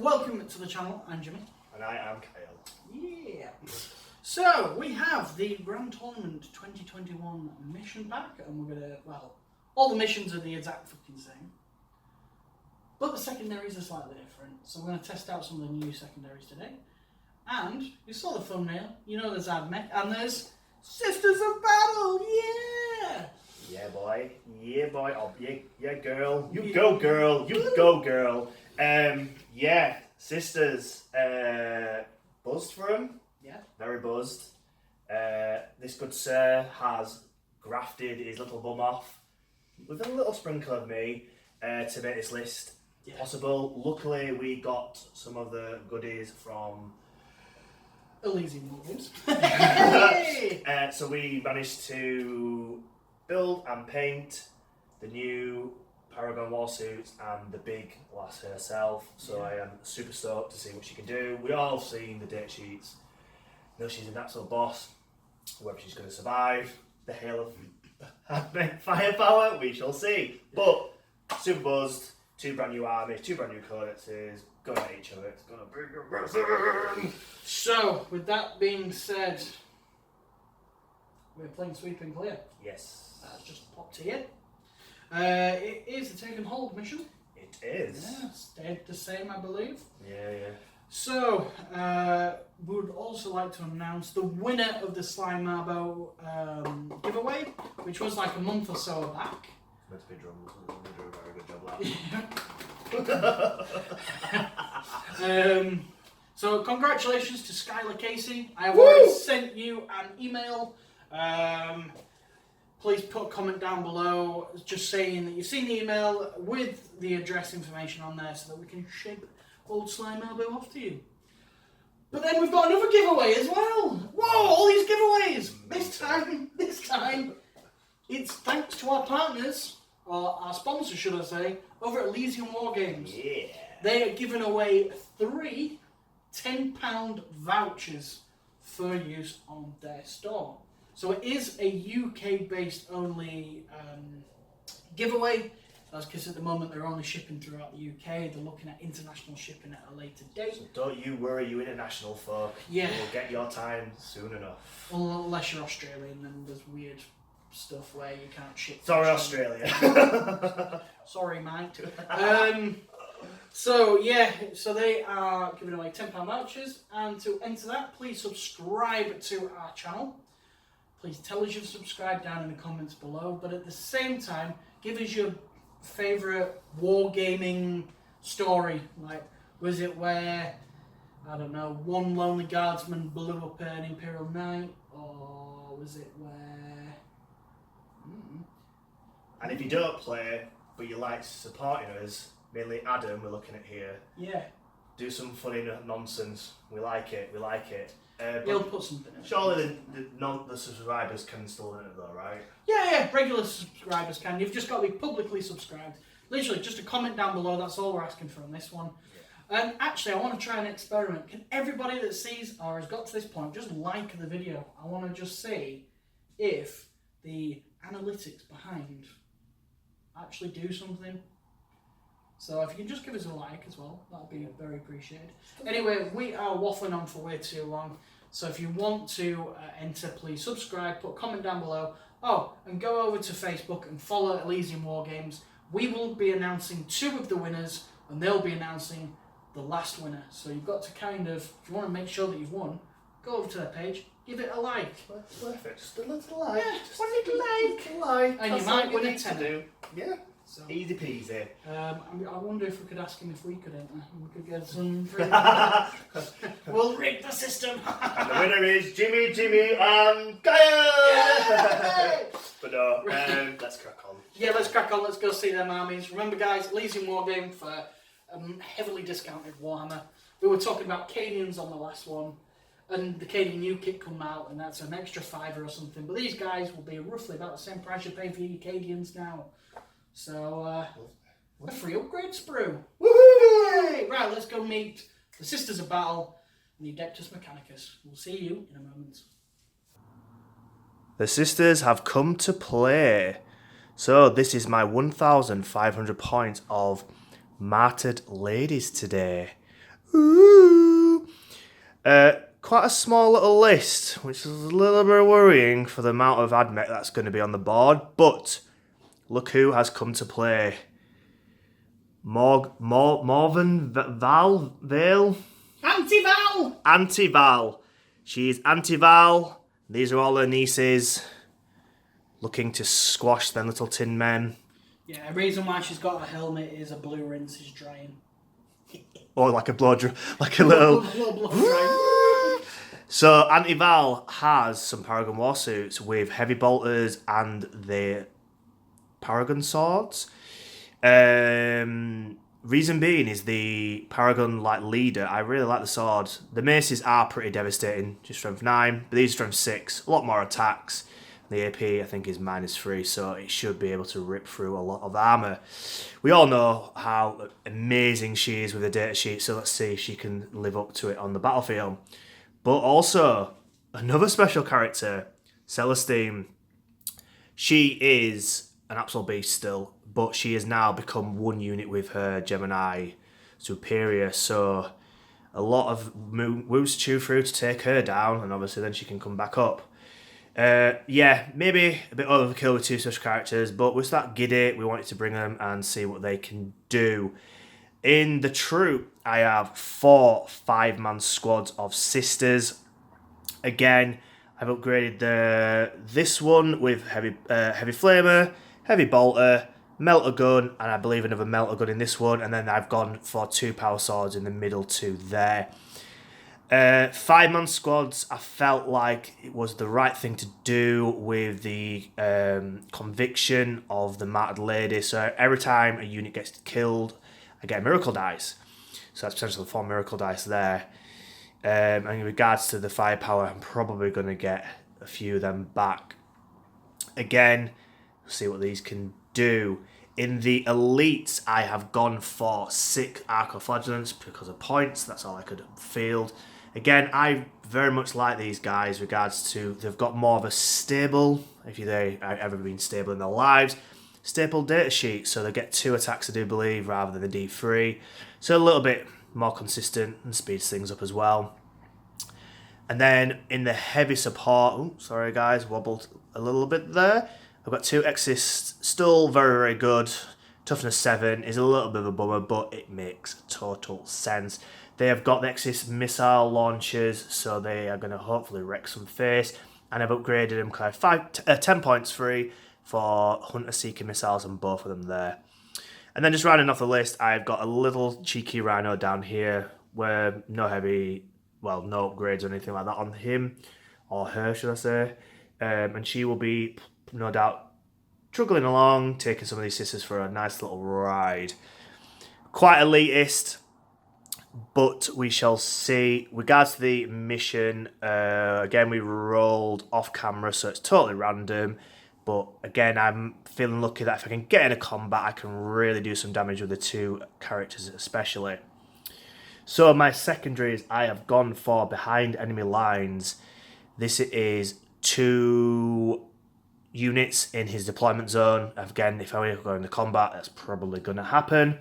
welcome to the channel. I'm Jimmy. And I am Kyle. Yeah. So, we have the Grand Tournament 2021 mission pack, and we're gonna, well, all the missions are the exact fucking same. But the secondaries are slightly different, so we're going to test out some of the new secondaries today. And, you saw the thumbnail, you know there's Admech, and there's Sisters of Battle, yeah! Yeah boy, oh, yeah girl, you go girl, you go girl. Yeah, Sisters, buzzed for him. Yeah. Very buzzed. This good sir has grafted his little bum off with a little sprinkle of me to make this list possible. Luckily, we got some of the goodies from Elysium Movies. So we managed to build and paint the new Paragon Warsuits and the big lass herself. So I am super stoked to see what she can do. We all seen the date sheets. Know she's an absolute boss. Whether she's going to survive the hail of firepower, we shall see. But super buzzed. 2 brand new armies, 2 brand new codexes. Gonna hate each other. It's gonna be aggressive. So, with that being said, we're playing Sweep and Clear. Yes. That's just popped here. It is a take and hold mission. It is. Yeah, stayed the same, I believe. Yeah. So, we would also like to announce the winner of the Slime Marbo giveaway, which was like a month or so back. Meant to be drums. We do a very good job, lad. So congratulations to Skylar Casey. I have already sent you an email. Please put a comment down below just saying that you've seen the email with the address information on there so that we can ship old Slime Elbow off to you. But then we've got another giveaway as well. Whoa, all these giveaways. This time, it's thanks to our partners, or our sponsors should I say, over at Elysium War Games. Yeah. They are giving away 3 £10 vouchers for use on their store. So it is a UK based only giveaway. That's because at the moment they're only shipping throughout the UK. They're looking at international shipping at a later date. So don't you worry, you international folk. Yeah. You'll get your time soon enough. Well, unless you're Australian, then there's weird stuff where you can't ship. Sorry, Australia. Sorry, mate. So they are giving away £10 vouchers, and to enter that, please subscribe to our channel. Please tell us you've subscribed down in the comments below, but at the same time, give us your favourite wargaming story. Like, was it where, I don't know, one lonely guardsman blew up an Imperial Knight, or was it where... And if you don't play, but you like supporting us, mainly Adam, we're looking at here. Yeah. Do some funny nonsense. We like it. He'll put something in. Surely the subscribers can still in it though, right? Yeah, regular subscribers can. You've just got to be publicly subscribed. Literally, just a comment down below, that's all we're asking for on this one. Yeah. And actually, I want to try an experiment. Can everybody that sees or has got to this point just like the video? I want to just see if the analytics behind actually do something. So if you can just give us a like as well, that would be very appreciated. Anyway, we are waffling on for way too long. So if you want to enter, please subscribe, put a comment down below. Oh, and go over to Facebook and follow Elysium War Games. We will be announcing 2 of the winners, and they'll be announcing the last winner. So you've got to kind of, if you want to make sure that you've won, go over to their page, give it a like. Perfect. Just a little like. Yeah, just a little like. And you might win a tenner. Yeah. So, easy peasy. I wonder if we could ask him if we could enter. We could get some free. We'll rig the system. And the winner is Jimmy, and Kyle! But no, let's crack on. Yeah, let's crack on. Let's go see them armies. Remember, guys, Elysium Wargame for heavily discounted Warhammer. We were talking about Cadians on the last one, and the Cadian new kit come out, and that's an extra £5 or something. But these guys will be roughly about the same price you're paying for your Cadians now. So, a free upgrade sprue. Woohoo! Right, let's go meet the Sisters of Battle and the Adeptus Mechanicus. We'll see you in a moment. The Sisters have come to play. So, this is my 1,500 points of Martyred Ladies today. Ooh. Quite a small little list, which is a little bit worrying for the amount of Admech that's going to be on the board. But look who has come to play. Morven Vale? Anti-Val! Anti-Val. She's Anti-Val. These are all her nieces. Looking to squash them little tin men. Yeah, the reason why she's got a helmet is a blue rinse is drying. Or like a like a little... blow drying. So Anti-Val has some Paragon Warsuits with heavy bolters and the Paragon swords. Reason being is the Paragon leader. I really like the sword. The maces are pretty devastating, just strength 9, but these are strength 6. A lot more attacks. The AP I think is -3, so it should be able to rip through a lot of armor. We all know how amazing she is with the data sheet, so let's see if she can live up to it on the battlefield. But also another special character, Celestine. She is an absolute beast still, but she has now become one unit with her Gemini superior, so a lot of wounds to chew through to take her down, and obviously then she can come back up. Yeah, maybe a bit overkill with 2 special characters, but with that giddy, we wanted to bring them and see what they can do. In the troop, I have 4 5-man squads of sisters. Again, I've upgraded this one with heavy flamer, heavy bolter, melter gun, and I believe another melter gun in this one, and then I've gone for 2 power swords in the middle 2 there. 5-man squads, I felt like it was the right thing to do with the conviction of the martyred lady. So every time a unit gets killed, I get a miracle dice. So that's potentially 4 miracle dice there. And in regards to the firepower, I'm probably going to get a few of them back. Again, we'll see what these can do. In the elites, I have gone for 6 Arcoflagellants because of points. That's all I could field. Again, I very much like these guys regards to they've got more of a stable, if they've ever been stable in their lives, stable data sheet. So they get 2 attacks, I do believe, rather than the D3. So a little bit more consistent and speeds things up as well. And then in the heavy support, oh, sorry guys, wobbled a little bit there. I've got 2 Exis, still very, very good. Toughness 7 is a little bit of a bummer, but it makes total sense. They have got the Exis missile launchers, so they are going to hopefully wreck some face. And I've upgraded them kind of 10 points free for Hunter Seeker missiles on both of them there. And then just rounding off the list, I've got a little cheeky Rhino down here where no upgrades or anything like that on him, or her should I say. And she will be, no doubt, truggling along, taking some of these sisters for a nice little ride. Quite elitist, but we shall see. Regards to the mission, again, we rolled off camera, so it's totally random. But again, I'm feeling lucky that if I can get in a combat, I can really do some damage with the 2 characters especially. So my secondaries, I have gone for behind enemy lines. This is 2 units in his deployment zone. Again, if I were to go into combat, that's probably going to happen.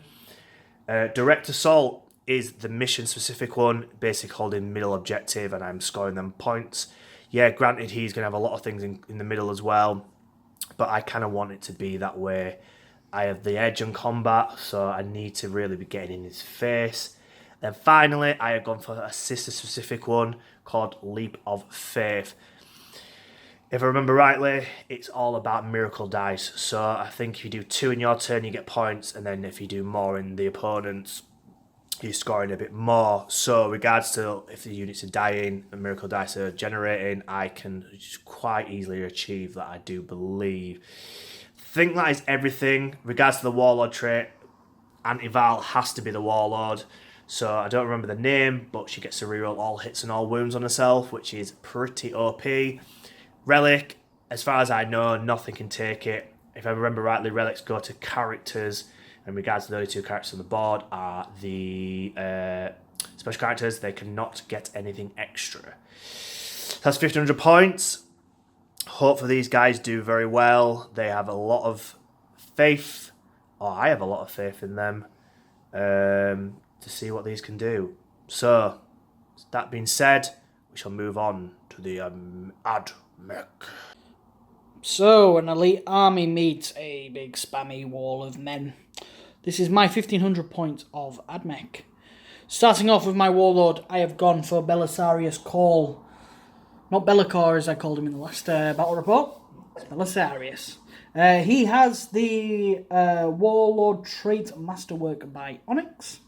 Direct assault is the mission specific one, basically holding middle objective, and I'm scoring them points. Yeah, granted, he's going to have a lot of things in the middle as well, but I kind of want it to be that way. I have the edge on combat, so I need to really be getting in his face. Then finally, I have gone for a sister specific one called Leap of Faith. If I remember rightly, it's all about miracle dice. So I think if you do 2 in your turn, you get points, and then if you do more in the opponent's, you're scoring a bit more. So regards to if the units are dying and miracle dice are generating, I can just quite easily achieve that, I do believe. I think that is everything. Regards to the Warlord trait, Anti-Val has to be the Warlord. So I don't remember the name, but she gets to reroll all hits and all wounds on herself, which is pretty OP. Relic, as far as I know, nothing can take it. If I remember rightly, relics go to characters. In regards to the only 2 characters on the board are the special characters. They cannot get anything extra. That's 1,500 points. Hopefully these guys do very well. They have a lot of faith, or I have a lot of faith in them, to see what these can do. So, that being said, we shall move on to the Admech. So, an elite army meets a big spammy wall of men. This is my 1500 points of Admech. Starting off with my Warlord, I have gone for Belisarius Cawl. Not Bellicor as I called him in the last battle report. It's Belisarius. He has the Warlord trait Masterwork Bionics.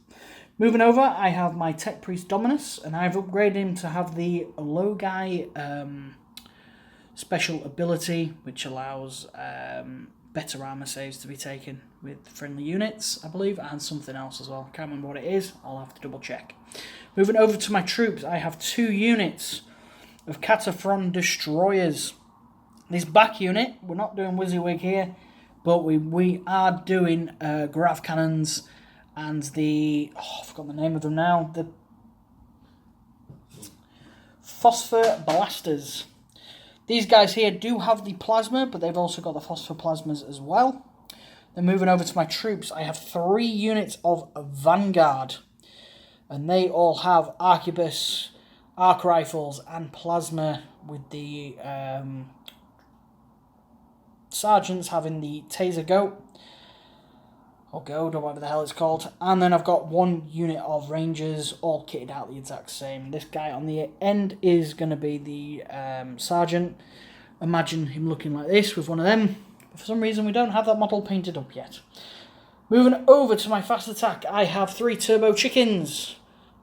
Moving over, I have my Tech Priest Dominus, and I've upgraded him to have the Logai special ability, which allows better armor saves to be taken with friendly units, I believe, and something else as well. Can't remember what it is. I'll have to double check. Moving over to my troops, I have 2 units of Cataphren Destroyers. This back unit, we're not doing WYSIWYG here, but we are doing Graph Cannons and the... Oh, I forgot the name of them now. The Phosphor Blasters. These guys here do have the Plasma, but they've also got the Phosphor Plasmas as well. Then moving over to my troops, I have 3 units of Vanguard. And they all have Arquebus, Arc Rifles, and Plasma, with the Sergeants having the Taser Goat, or Goad, or whatever the hell it's called. And then I've got 1 unit of Rangers, all kitted out the exact same. This guy on the end is going to be the Sergeant. Imagine him looking like this with one of them. But for some reason, we don't have that model painted up yet. Moving over to my fast attack, I have 3 Turbo Chickens,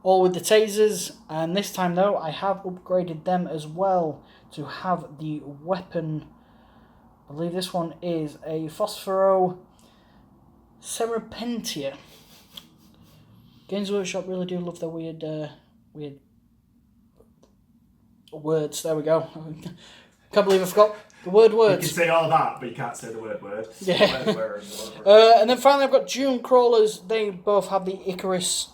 all with the Tasers. And this time, though, I have upgraded them as well to have the weapon. I believe this one is a Phosphoro Serpentia. Games Workshop really do love their weird words. There we go. Can't believe I forgot the word words. You can say all that, but you can't say the word. Yeah. And then finally I've got Dune Crawlers. They both have the Icarus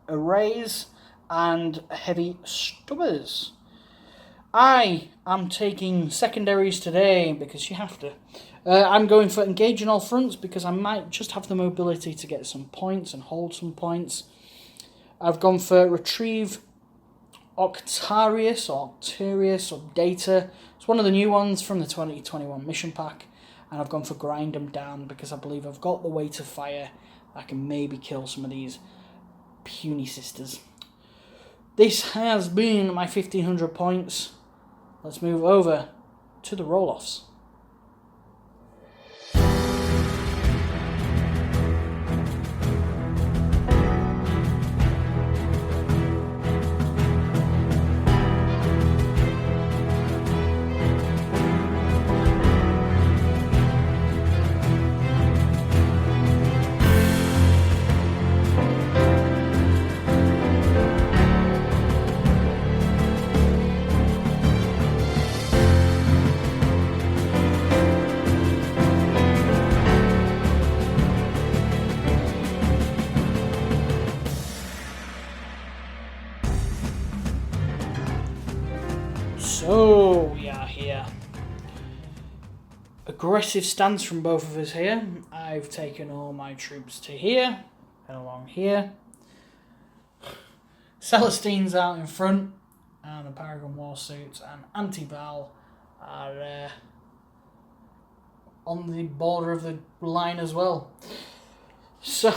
arrays and heavy stubbers. I am taking secondaries today because you have to. I'm going for engage in all fronts because I might just have the mobility to get some points and hold some points. I've gone for retrieve Octarius or Data. It's one of the new ones from the 2021 mission pack. And I've gone for grind them down because I believe I've got the weight of fire. I can maybe kill some of these puny sisters. This has been my 1500 points. Let's move over to the roll-offs. So we are here. Aggressive stance from both of us here. I've taken all my troops to here and along here. Celestine's out in front, and the Paragon Warsuits and Anti-Val are on the border of the line as well. So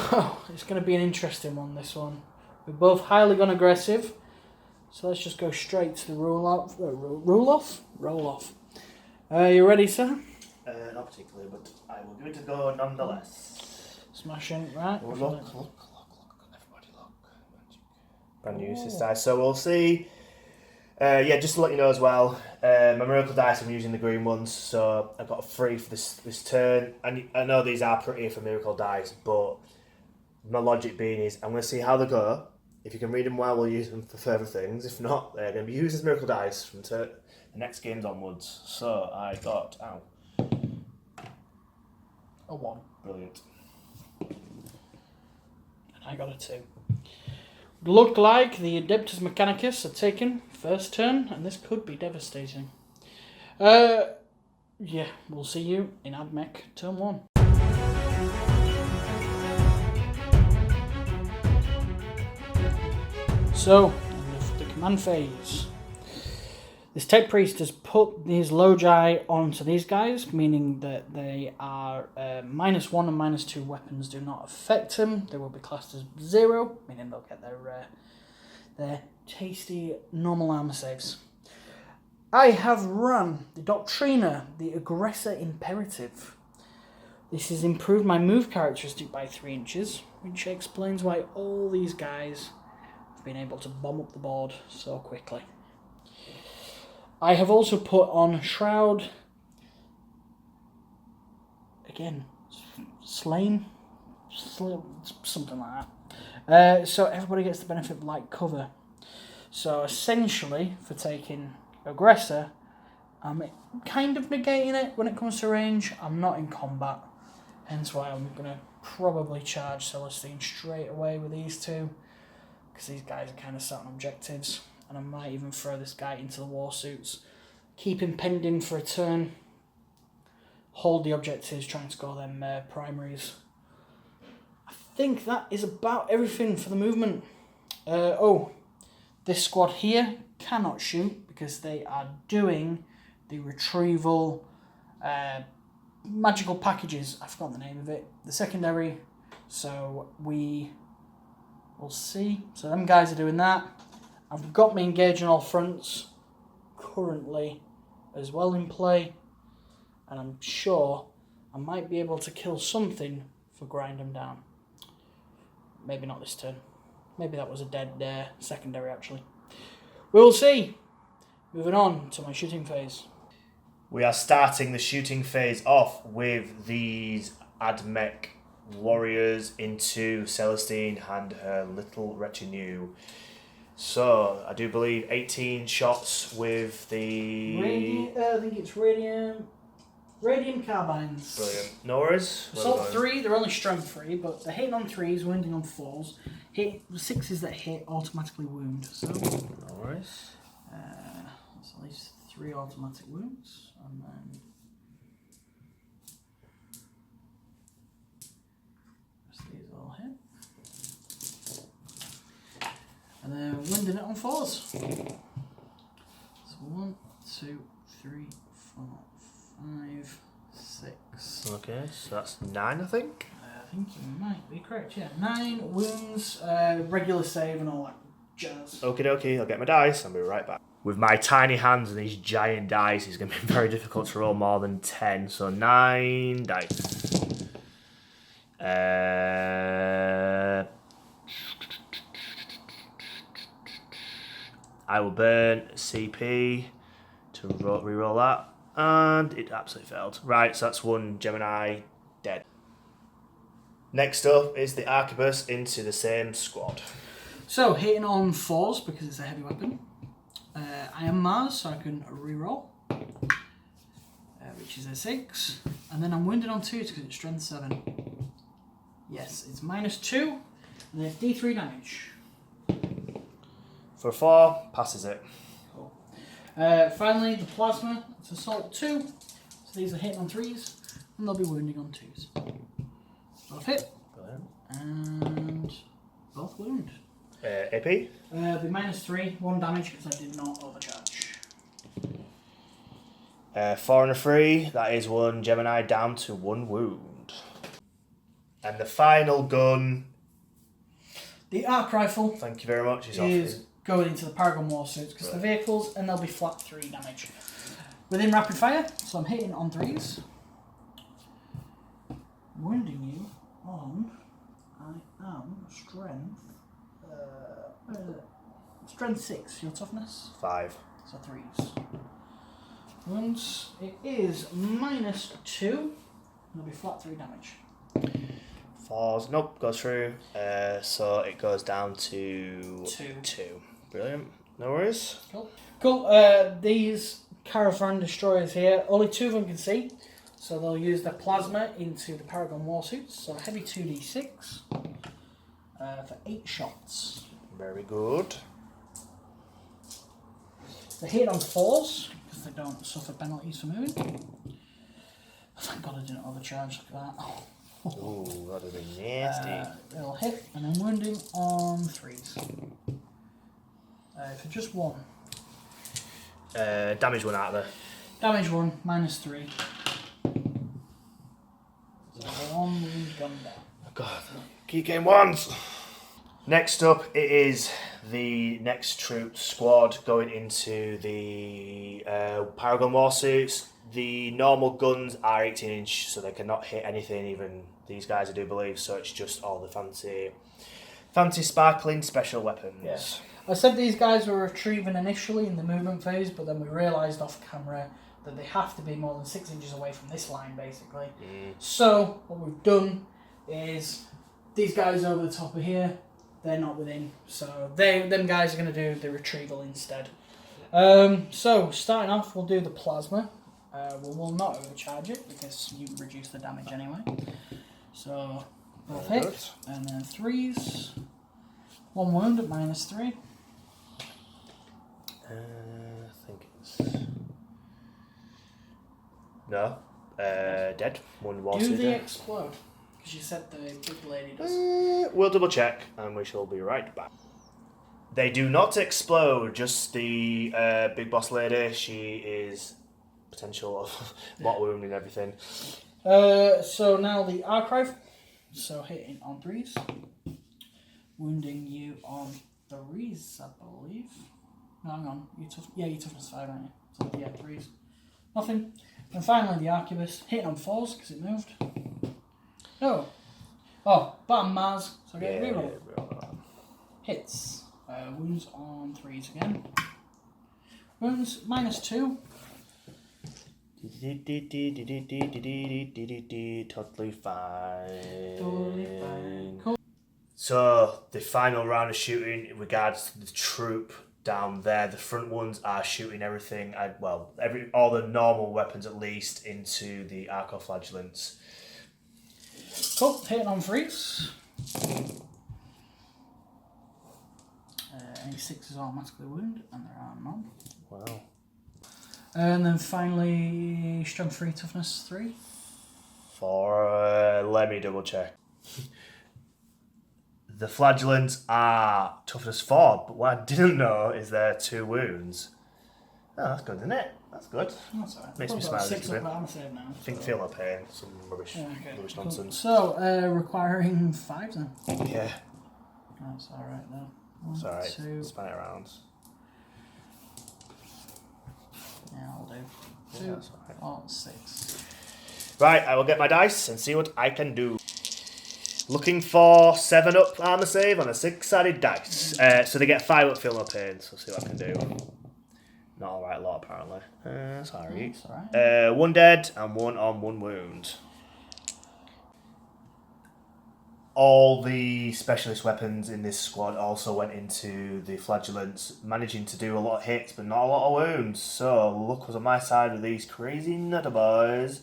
it's going to be an interesting one, this one. We're both highly gun aggressive. So let's just go straight to the roll off. You ready, sir? Not particularly, but I will give it a go nonetheless. Smashing, right? Oh, look, everybody look. Brand new Skitarii. So we'll see. Just to let you know as well, my Miracle Dice, I'm using the green ones, so I've got a 3 for this turn. And I know these are pretty for Miracle Dice, but my logic being is I'm going to see how they go. If you can read them well, we'll use them for further things. If not, they're going to be used as Miracle Dice from the next games onwards. So I got a 1. Brilliant. And I got a 2. Looked like the Adeptus Mechanicus are taken first turn, and this could be devastating. We'll see you in Admech turn 1. So, the command phase. This Tech Priest has put these Logi onto these guys, meaning that they are -1 and -2 weapons do not affect them. They will be classed as 0, meaning they'll get their tasty normal armor saves. I have run the Doctrina, the Aggressor Imperative. This has improved my move characteristic by 3 inches, which explains why all these guys have been able to bomb up the board so quickly. I have also put on Shroud, again, Slain, something like that. So everybody gets the benefit of light cover. So essentially, for taking Aggressor, I'm kind of negating it when it comes to range. I'm not in combat, hence why I'm going to probably charge Celestine straight away with these two, because these guys are kind of sat on objectives. And I might even throw this guy into the war suits. Keep him pending for a turn. Hold the objectives, try and score them primaries. I think that is about everything for the movement. This squad here cannot shoot because they are doing the retrieval magical packages. I forgot the name of it. The secondary. So we will see. So them guys are doing that. I've got me engaging all fronts currently as well in play, and I'm sure I might be able to kill something for grind them down. Maybe not this turn. Maybe that was a dead secondary actually. We'll see. Moving on to my shooting phase. We are starting the shooting phase off with these Admech warriors into Celestine and her little retinue. So, I do believe 18 shots with the... I think it's radium carbines. Brilliant. No worries. Assault 3, they're only strength 3, but they're hitting on 3s, wounding on 4s. Hit 6s that hit automatically wound. So, no worries. That's at least 3 automatic wounds. And then... these all hit. And then winding it on 4s. So 1, 2, 3, 4, 5, 6. Okay, so that's 9, I think. I think you might be correct, yeah. 9 wounds, regular save and all that jazz. Okie dokie, I'll get my dice, I'll be right back. With my tiny hands and these giant dice, it's going to be very difficult to roll more than 10, so 9 dice. I will burn CP to reroll that, and it absolutely failed. Right, so that's 1 Gemini dead. Next up is the Arquebus into the same squad. So, hitting on 4s because it's a heavy weapon. I am Mars, so I can reroll, which is a 6. And then I'm wounded on 2s because it's strength 7. Yes, it's -2, and then D3 damage. For 4, passes it. Cool. Finally, the plasma. It's assault 2. So these are hitting on 3s, and they'll be wounding on 2s. Both hit. Brilliant. And both wound. AP? It'll be -3, 1 damage because I did not overcharge. 4 and a 3, that is 1 Gemini down to 1 wound. And the final gun, The arc rifle thank you very much, is going into the Paragon war suits because they're vehicles and they'll be flat 3 damage. Within rapid fire, so I'm hitting on 3s. Wounding you on, I am strength, strength 6, your toughness? 5. So 3s. Once it is -2, it'll be flat 3 damage. 4s, nope, goes through. So it goes down to 2. Brilliant, no worries. Cool. These Caravan destroyers here, only 2 of them can see, so they'll use their plasma into the Paragon warsuits. So a heavy 2d6 for 8 shots. Very good. They hit on 4s because they don't suffer penalties for moving. Thank God I didn't overcharge. Look at that. Ooh, that would be nasty. It'll hit and then wounding on 3s. For just 1. Damage 1 out of there. Damage 1, -3. So 1 wound gone down. Oh God, keep getting ones. Next up, it is the next troop squad going into the Paragon Warsuits. The normal guns are 18-inch, so they cannot hit anything, even these guys, I do believe. So it's just all the fancy sparkling special weapons. Yeah. I said these guys were retrieving initially in the movement phase, but then we realised off camera that they have to be more than 6 inches away from this line, basically. So what we've done is these guys over the top of here, they're not within, so them guys are going to do the retrieval instead. So starting off, we'll do the plasma. We'll not overcharge it because you reduce the damage anyway. So both hit, and then 3s. 1 wound at -3. I think it's no. Dead. 1 war. Do they explode? Because you said the big lady does. We'll double check, and we shall be right back. They do not explode. Just the big boss lady. She is potential of lot wound and everything. So now the archive. So hitting on 3s. Wounding you on 3s, I believe. No, hang on. You're toughness 5, aren't you? So yeah, 3s. Nothing. And finally the Arquebus. Hitting on 4s because it moved. No. Oh, bottom Mars. So I get reroll. Hits. Wounds on 3s again. Wounds -2. Totally fine. Totally fine. Cool. So the final round of shooting in regards to the troop down there, the front ones are shooting everything. All the normal weapons at least into the arcoflagellants. Cool. Hitting on 3s. Any 6s automatically wound, and there are none. Wow. And then finally, strength 3, toughness 3. Let me double check. The flagellants are toughness 4, but what I didn't know is there are 2 wounds. Oh, that's good, isn't it? That's good. That's alright. Makes me smile a little bit. I'm saved now. I think feel no pain. Some rubbish, rubbish Cool. nonsense. So, requiring 5s then. Yeah. That's alright though. 1, It's alright. 2. Span it around. Yeah, I'll do. Yeah, 2, that's alright. 4, 6. Right, I will get my dice and see what I can do. Looking for 7 up armor save on a 6-sided dice. So they get 5 up, feel no pain. So see what I can do. Not alright lot apparently. Sorry. That's alright. 1 dead and 1 on 1 wound. All the specialist weapons in this squad also went into the flagellants, managing to do a lot of hits but not a lot of wounds. So luck was on my side with these crazy nutter boys.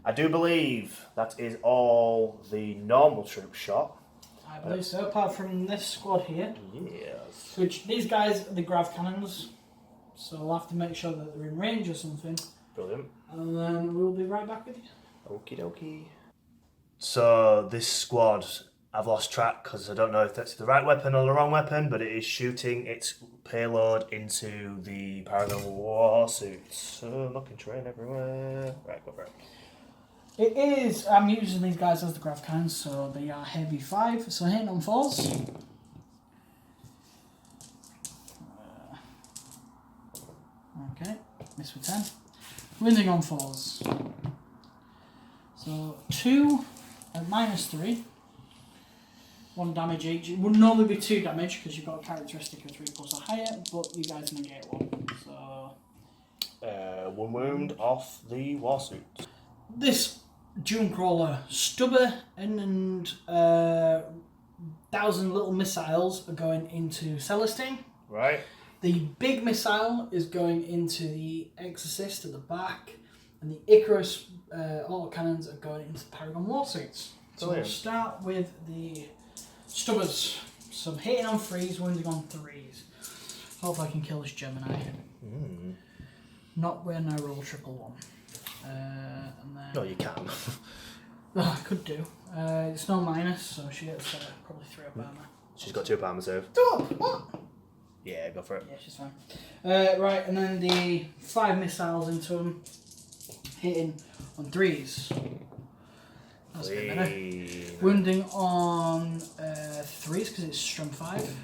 I do believe that is all the normal troop shot. I believe so, apart from this squad here. Yes. Which, these guys are the grav cannons. So I'll have to make sure that they're in range or something. Brilliant. And then we'll be right back with you. Okie dokie. So this squad, I've lost track because I don't know if that's the right weapon or the wrong weapon, but it is shooting its payload into the Paragon Warsuits. So looking train everywhere. Right, go for it. It is, I'm using these guys as the grav cannons, so they are heavy 5, so hitting on 4s. Okay, miss with 10. Wounding on 4s. So 2 at -3. 1 damage each. It would normally be 2 damage because you've got a characteristic of 3 plus or higher, but you guys negate 1. So 1 wound off the Warsuit. this Dune Crawler Stubber and 1,000 little missiles are going into Celestine. Right. The big missile is going into the Exorcist at the back, and the Icarus autocannons are going into the Paragon Warsuits. So we'll start with the Stubbers. So I'm hitting on 3s, wounding on 3s. Hope I can kill this Gemini. Not when I roll 111. And then... No, you can. I could do. It's no minus, so she gets probably 3 up armor. She's got 2 up armor save. 2 up! What? Yeah, go for it. Yeah, she's fine. Right, and then the 5 missiles into them, hitting on 3s. That's a bit better. Wounding on 3s because it's strength 5.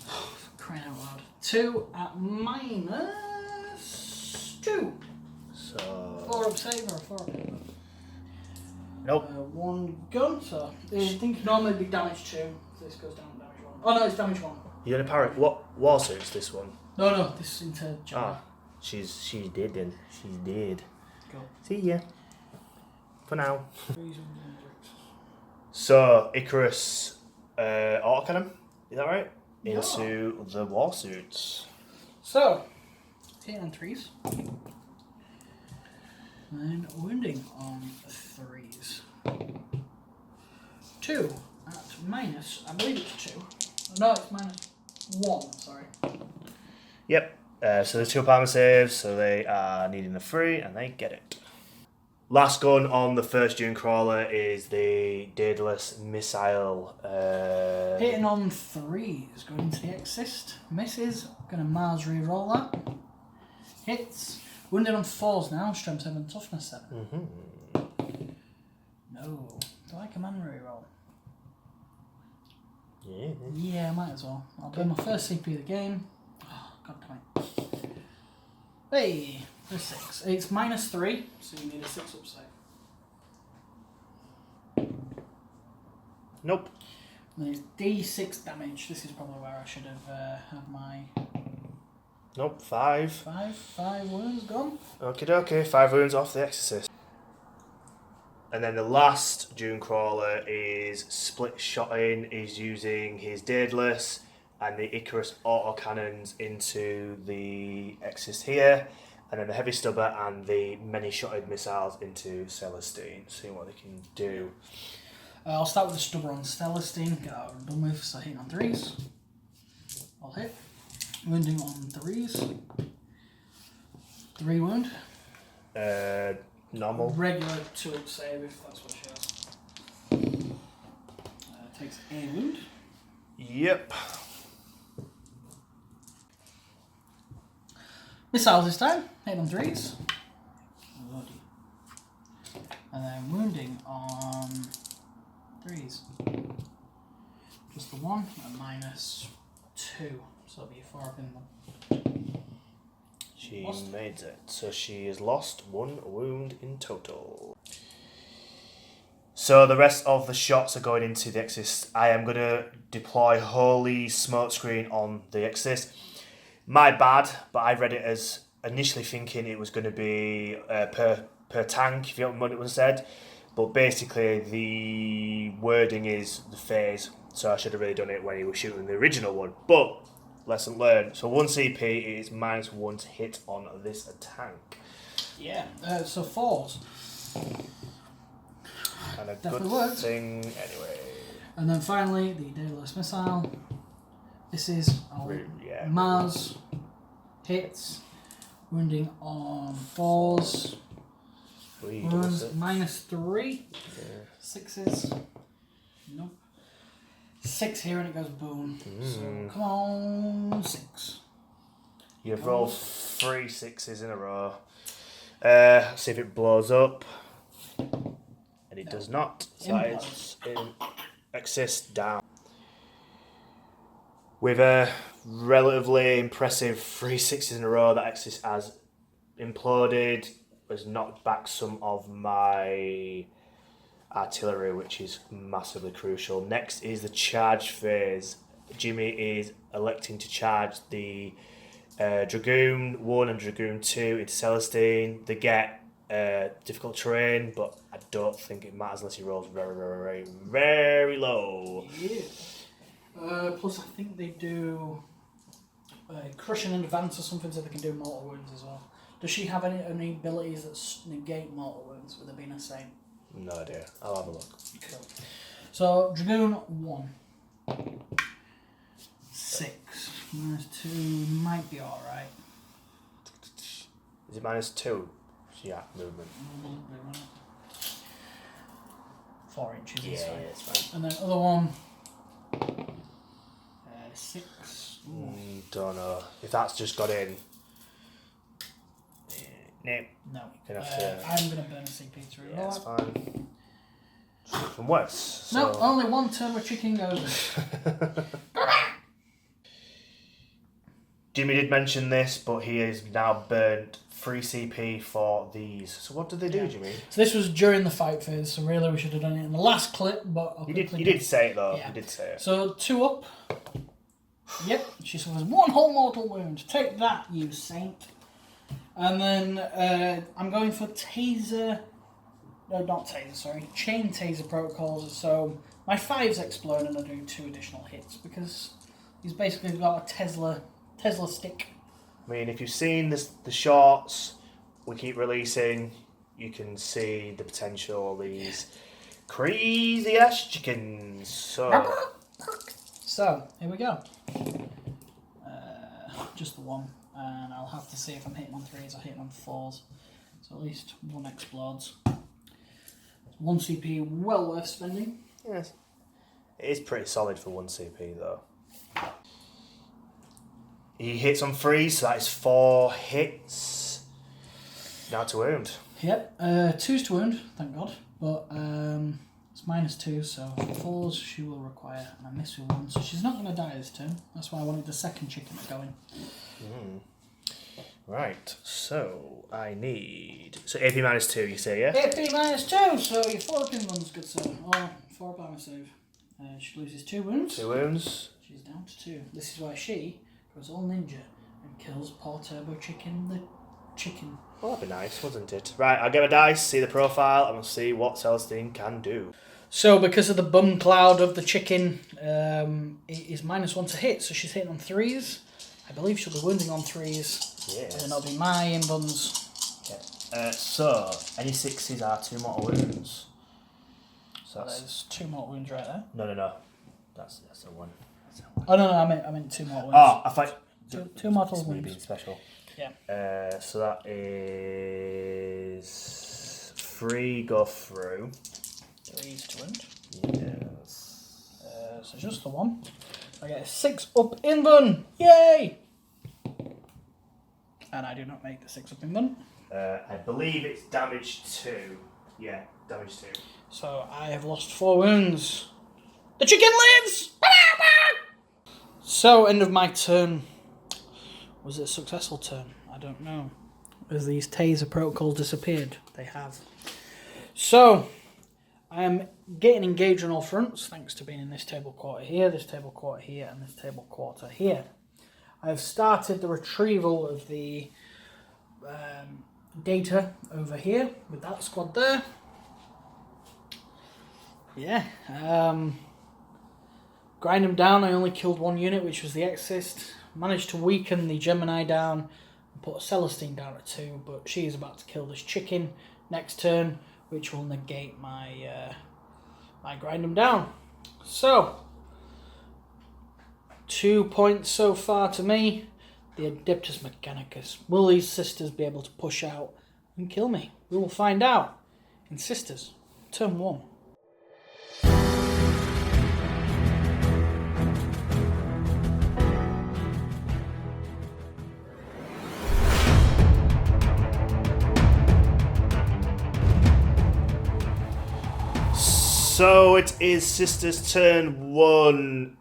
Oh, crying out loud. 2 at -2. So 4 up save or 4 up hit? nope. 1 gun, so I think normally it'd be damage 2. So this goes down to damage 1. Oh no, it's damage 1. You're gonna parry. What warsuit's this one? No, this is into John. Ah, she's dead then. She's dead. Go. See ya. For now. So Icarus autocannon, is that right? Yeah. Into the warsuits. So, hit on 3s. And wounding on 3s. 2 at minus, I believe it's 2. No, it's -1, sorry. Yep. So there's 2 armor saves, so they are needing a 3, and they get it. Last gun on the first Dune Crawler is the Daedalus missile. Hitting on 3s, going into the Exist. Misses, gonna Mars reroll that. Hits. Wounded on 4s now, strength 7, toughness 7. No. Do I command reroll? Yeah, I might as well. I'll do my first CP of the game. Oh, god damn it. Hey, there's 6. It's -3, so you need a 6 up save. Nope. And then it's D6 damage. This is probably where I should have had my Nope. 5. 5 wounds gone. Okay. 5 wounds off the Exorcist. And then the last Dune Crawler is split shotting. He's using his Daedalus and the Icarus autocannons into the Exorcist here. And then the Heavy Stubber and the many-shotted missiles into Celestine. Seeing what they can do. I'll start with the Stubber on Celestine. Get out and done with. So hitting on 3s. I'll hit. Wounding on 3s. 3 wound. Normal. Regular 2 up save if that's what she has. Takes a wound. Yep. Missiles this time. Hit on 3s. Bloody. And then wounding on 3s. Just the 1 and -2. So it'll be a 4 up in them. She made it. So she has lost 1 wound in total. So the rest of the shots are going into the Exorcist. I am going to deploy Holy Smokescreen on the Exorcist. My bad, but I read it as initially thinking it was going to be per tank, if you don't mind what was said. But basically the wording is the phase. So I should have really done it when he was shooting the original one. But lesson learned. So 1 CP is -1 to hit on this tank. Yeah, so 4s. And a Definitely good worked. thing anyway. And then finally, the Daedalus missile. This is our Yeah. Mars. Hits. Wounding on 4s. Wounds -3. Yeah. 6s. Nope. 6 here and it goes boom. So come on, 6. You've rolled 3 6s in a row. See if it blows up. And it does not. So that is Exist down. With a relatively impressive 3 6s in a row, that Exist has imploded, has knocked back some of my artillery, which is massively crucial. Next is the charge phase. Jimmy is electing to charge the Dragoon 1 and Dragoon 2 into Celestine. They get difficult terrain, but I don't think it matters unless he rolls very, very low. Yeah. Plus, I think they do crushing in advance or something, so they can do mortal wounds as well. Does she have any abilities that negate mortal wounds with her being a saint? No idea. I'll have a look. Cool. So, Dragoon 1. 6. -2 might be alright. Is it -2? Yeah, movement. 4 inches. Yeah, is fine. it's fine. And then other one. 6. Don't know. If that's just got in. No. No. Gonna have to... I'm going to burn a CP through. Yeah, that's fine. From worse. So... No, only one turn where chicken goes in. Jimmy did mention this, but he has now burnt 3 CP for these. So what did they do, Jimmy? So this was during the fight phase, so really we should have done it in the last clip, but You did say it though. Yeah. You did say it. So 2 up. Yep, she suffers 1 whole mortal wound. Take that, you saint. And then I'm going for Taser. No, not Taser, sorry. Chain Taser protocols. So my 5's explode and I do 2 additional hits because he's basically got a Tesla stick. I mean, if you've seen the shorts we keep releasing, you can see the potential of these crazy ass chickens. So here we go. Just the 1, and I'll have to see if I'm hitting on 3s or hitting on 4s. So at least 1 explodes. 1 CP, well worth spending. Yes, it is pretty solid for 1 CP though. He hits on 3, so that is 4 hits. Now to wound. Yep, 2's to wound, thank God. But it's -2, so 4s she will require, and I miss with 1, so she's not going to die this turn. That's why I wanted the second chicken to go in. Right, so I need... So AP -2, you say, yeah? AP -2, so your 4 up in runs, good sir. Or 4 up armor save. She loses 2 wounds. 2 wounds. She's down to 2. This is why she goes all ninja and kills poor Turbo Chicken the chicken. Well, that'd be nice, wouldn't it? Right, I'll get my dice, see the profile, and we'll see what Celestine can do. So, because of the bum cloud of the chicken, it is -1 to hit, so she's hitting on 3s. I believe she'll be wounding on 3s. Yes. And that'll be my inbuns. Okay. So, any 6s are 2 mortal wounds. So that's... There's 2 mortal wounds right there. No. That's the one. Oh, no, I meant 2 mortal wounds. Oh, I thought... 2 mortal it's me wounds. being special. Yeah. So that is 3 go through. 3's to wound. Yes. So just the 1. I get a 6 up inbun. Yay! And I do not make the 6 up inbun. I believe it's damage 2. Yeah, damage 2. So I have lost 4 wounds. The chicken lives! So, end of my turn. Was it a successful turn? I don't know. As these taser protocols disappeared. They have. So, I am getting engaged on all fronts, thanks to being in this table quarter here, this table quarter here, and this table quarter here. I have started the retrieval of the data over here, with that squad there. Yeah. Grind them down. I only killed 1 unit, which was the Exist. Managed to weaken the Gemini down and put Celestine down at 2, but she is about to kill this chicken next turn, which will negate my my grind them down. So, 2 points so far to me. The Adeptus Mechanicus. Will these sisters be able to push out and kill me? We will find out in Sisters, turn 1. So it is Sisters turn 1.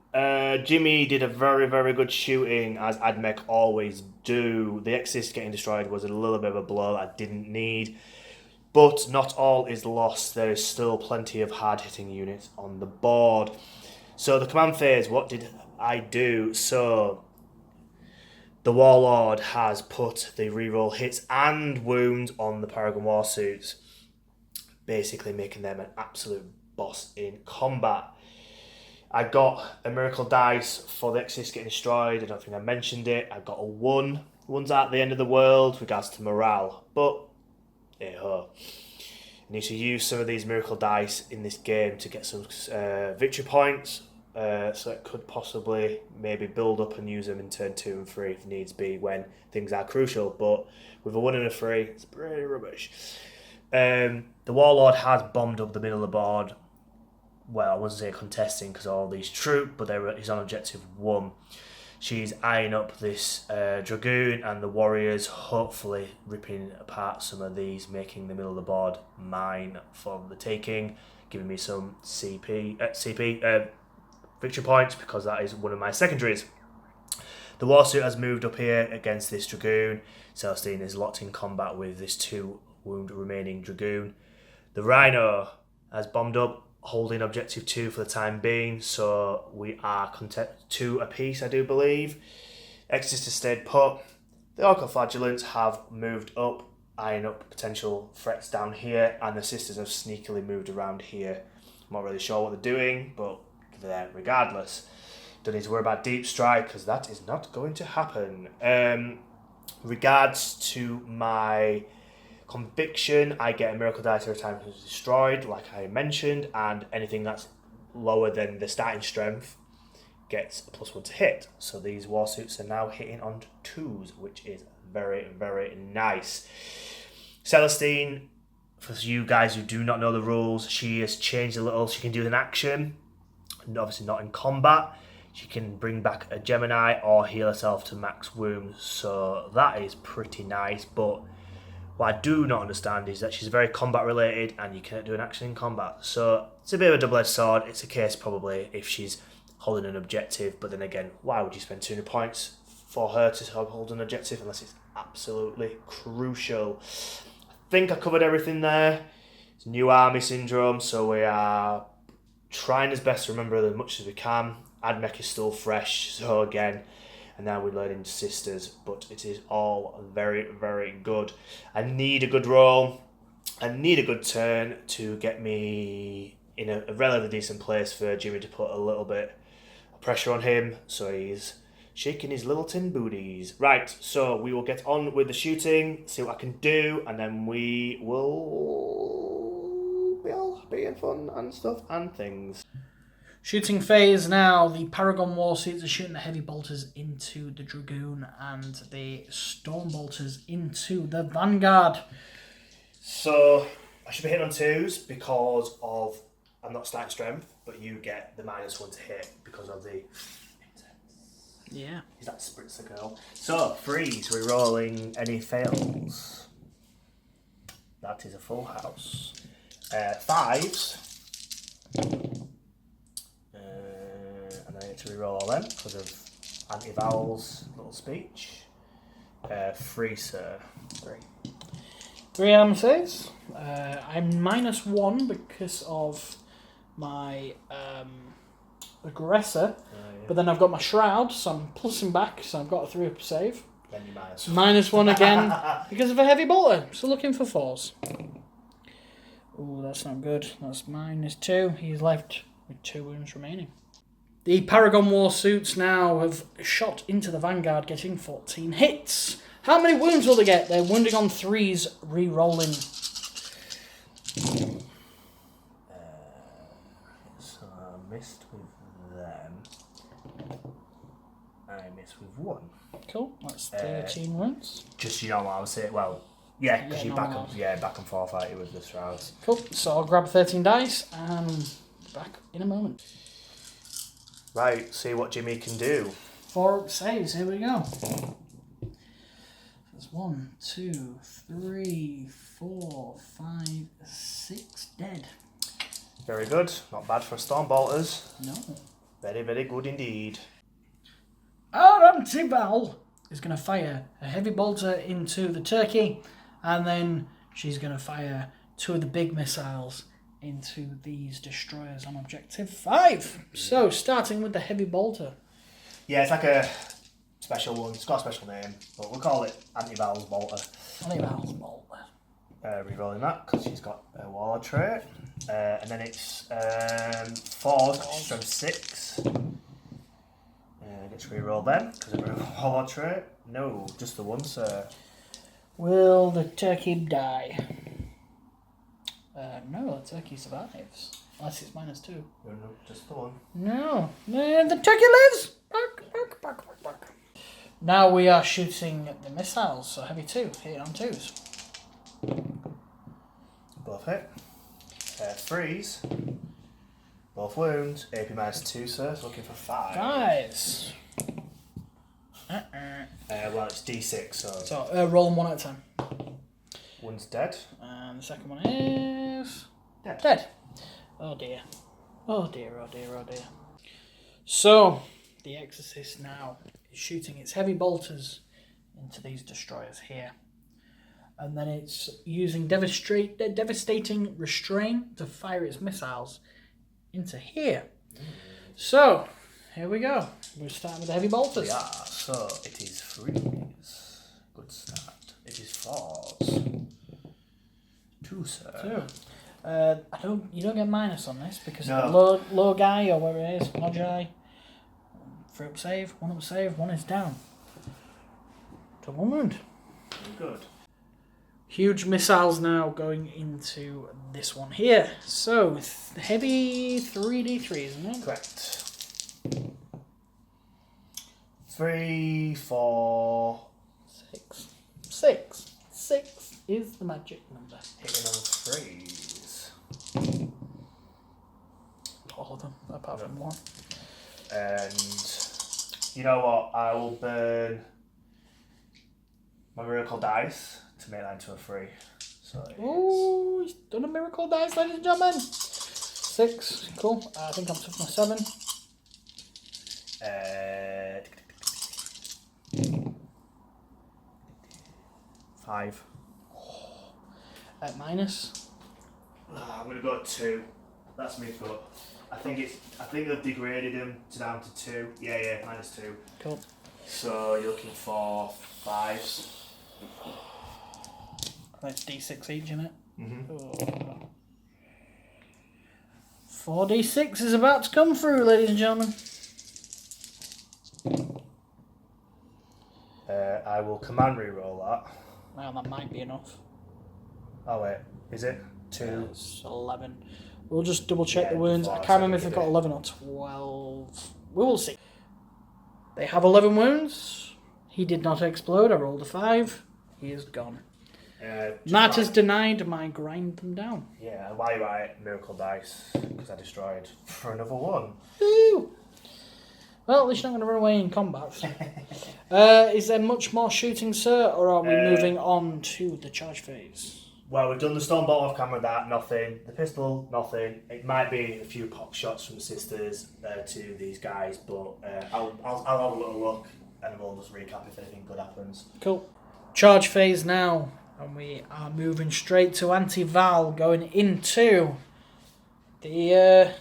Jimmy did a very, very good shooting, as Admech always do. The Exist getting destroyed was a little bit of a blow I didn't need. But not all is lost. There is still plenty of hard-hitting units on the board. So the command phase, what did I do? So the Warlord has put the reroll hits and wounds on the Paragon Warsuits, basically making them an absolute boss in combat. I got a miracle dice for the Exist getting destroyed. I don't think I mentioned it. I got a 1. One's at the end of the world regards to morale, but hey ho. I need to use some of these miracle dice in this game to get some victory points, so it could possibly maybe build up and use them in turn 2 and 3 if needs be when things are crucial, but with a 1 and a 3 it's pretty rubbish. The Warlord has bombed up the middle of the board well, I wouldn't say contesting because all these troop, but he's on objective 1. She's eyeing up this Dragoon, and the warriors hopefully ripping apart some of these, making the middle of the board mine for the taking, giving me some CP victory points, because that is one of my secondaries. The Warsuit has moved up here against this Dragoon. Celestine is locked in combat with this 2 wound remaining Dragoon. The Rhino has bombed up, holding objective 2 for the time being, so we are content 2 apiece, I do believe. Exeter stayed put. The Orcoflagellants have moved up, eyeing up potential threats down here, and the Sisters have sneakily moved around here. I'm not really sure what they're doing, but they're there regardless. Don't need to worry about deep strike, because that is not going to happen. Regards to my conviction, I get a miracle dice every time it's destroyed, like I mentioned, and anything that's lower than the starting strength gets a +1 to hit. So these Warsuits are now hitting on 2s, which is very, very nice. Celestine, for you guys who do not know the rules, she has changed a little. She can do an action, and obviously not in combat. She can bring back a Gemini or heal herself to max wounds, so that is pretty nice. But what I do not understand is that she's very combat related, and you can't do an action in combat. So it's a bit of a double-edged sword. It's a case probably if she's holding an objective, but then again, why would you spend 200 points for her to hold an objective unless it's absolutely crucial? I think I covered everything there. It's new army syndrome, so we are trying as best to remember as much as we can. Admech is still fresh, so again, and now we're learning Sisters, but it is all very, very good. I need a good roll. I need a good turn to get me in a relatively decent place for Jimmy to put a little bit of pressure on him, so he's shaking his little tin booties. Right, so we will get on with the shooting, see what I can do, and then we will be all happy and fun and stuff and things. Shooting phase now. The Paragon Warsuits are shooting the Heavy Bolters into the Dragoon and the Storm Bolters into the Vanguard. So I should be hitting on 2s because of I'm not starting strength, but you get the -1 to hit because of the Yeah. Is that Spritzer girl? So, freeze, re-rolling any fails. That is a full house. 5s. And I get to re-roll all them because of Auntie Vowel's little speech. 3, sir. 3. 3 armor saves. I'm -1 because of my aggressor. But then I've got my shroud, so I'm plussing back, so I've got a 3 up save. Then you -1 again because of a heavy bolter. So looking for 4s. Oh, that's not good. That's -2. He's left with 2 wounds remaining. The Paragon Warsuits now have shot into the Vanguard, getting 14 hits. How many wounds will they get? They're wounding on 3s, re-rolling. So I missed with them. I missed with 1. Cool. That's 13 wounds. Just, you know what I was saying. Well, yeah, because Yeah, you back and forth fight with the shrouds. Cool. So I'll grab 13 dice and back in a moment. Right, see what Jimmy can do. 4 saves. Here we go. There's 1, 2, 3, 4, 5, 6 dead. Very good. Not bad for Storm Bolters. No. Very, very good indeed. Our Antival is going to fire a heavy bolter into the turkey, and then she's going to fire 2 of the big missiles into these destroyers on objective 5. So, starting with the heavy bolter. Yeah, it's like a special one. It's got a special name, but we'll call it Antival's Bolter. Antival's bolter. Rerolling that because she's got a Warlord trait. And then it's 4 from 6. Get to reroll them because I've got a Warlord trait. No, just the 1, sir. Will the turkey die? No, the turkey survives. Unless it's -2. No, just the 1. No, the turkey lives! Back. Now we are shooting the missiles, so heavy 2, hitting on 2s. Both hit. 3s. Both wounds. AP -2, sir. So looking for 5. Guys. Well, it's D6, so. So roll them one at a time. One's dead. And the second one is Dead. dead. Oh dear. Oh dear, oh dear, oh dear. So, the Exorcist now is shooting its heavy bolters into these destroyers here. And then it's using devastating restraint to fire its missiles into here. So, here we go. We're starting with the heavy bolters. Yeah, so it is 3s. Good start. It is 4s. 2, sir. 2. You don't get minus on this because No. the low guy or whatever it is, Magi. 3 up save, 1 up save, 1 is down. To 1 wound. Good. Huge missiles now going into this one here. So, heavy 3d3, isn't it? Correct. 3, 4. 6. 6. 6 is the magic number. Hitting on 3s. All of them, apart from 1. And you know what? I will burn my miracle dice to make that into a 3. So Oh, he's done a miracle dice, ladies and gentlemen. 6, cool. I think I'm took my 7. 5. At minus. I'm gonna go 2. That's me gut. I think they've degraded him down to 2. Yeah, -2. Cool. So you're looking for 5s. That's d6 each, isn't it? Mm-hmm. Oh. 4d6 is about to come through, ladies and gentlemen. I will command reroll that. Well, that might be enough. Oh wait, is it 2? It's 11. We'll just double check Yeah, the wounds. I before I can't remember if said they've got it. 11 or 12. We will see. They have 11 wounds. He did not explode. I rolled a 5. He is gone. That is denied my grind them down. Yeah, why right? Miracle dice, because I destroyed for another 1. Woo! Well, at least you're not going to run away in combat. Is there much more shooting, sir, or are we moving on to the charge phase? Well, we've done the stone bolt off camera. That nothing. The pistol, nothing. It might be a few pop shots from the sisters to these guys, but I'll have a little look and we'll just recap if anything good happens. Cool. Charge phase now, and we are moving straight to anti-Val, going into the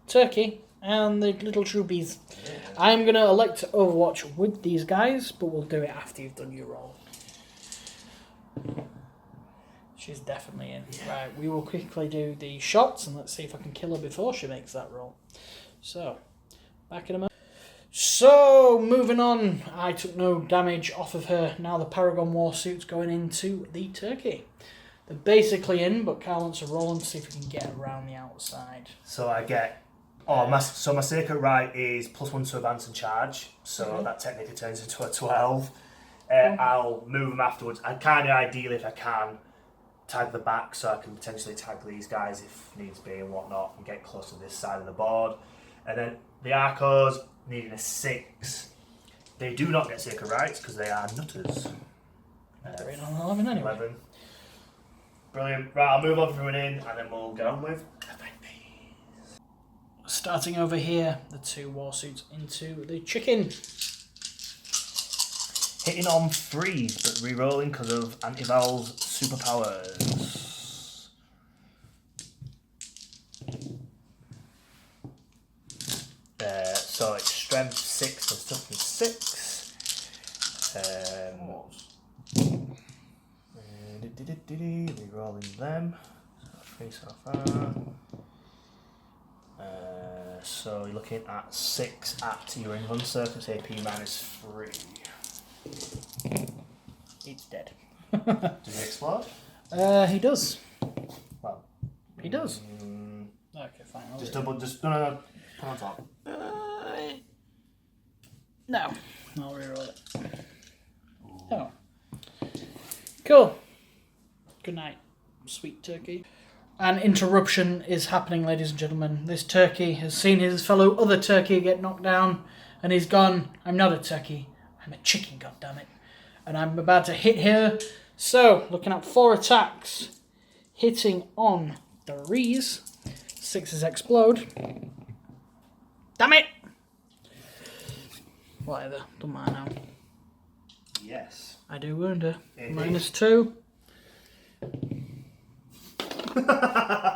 turkey and the little troopies. Yeah. I'm going to elect to Overwatch with these guys, but we'll do it after you've done your roll. She's definitely in. Yeah. Right, we will quickly do the shots and let's see if I can kill her before she makes that roll. So, back in a moment. So, moving on. I took no damage off of her. Now the Paragon Warsuit's going into the turkey. They're basically in, but Carl wants to roll them to see if we can get around the outside. So I get... my Sacred Right is +1 to advance and charge, so that technically turns into a 12. I'll move them afterwards. I kind of ideally, if I can, tag the back so I can potentially tag these guys if needs be and whatnot and get close to this side of the board. And then the Arcos needing a 6. They do not get Sacred Rights because they are nutters. They're in on 11 anyway. 11. Brilliant. Right, I'll move everyone in and then we'll get on with FAPs. Starting over here, the 2 Warsuits into the chicken. Hitting on 3s, but re-rolling because of Antival's superpowers. So it's strength 6 and toughness 6. Re-rolling them. So 3 so far. So you're looking at 6 at your England circus, AP -3. He's dead. Does he explode? He does. Well, he does. Okay, fine. Just double. Just no. Put on top. No, I'll reroll it. Oh, cool. Good night, sweet turkey. An interruption is happening, ladies and gentlemen. This turkey has seen his fellow other turkey get knocked down, and he's gone, I'm not a turkey, I'm a chicken, goddammit. And I'm about to hit here. So, looking at 4 attacks, hitting on 3s, 6s explode. Damn it! Whatever, don't matter now. Yes. I do wound her. Indeed. -2.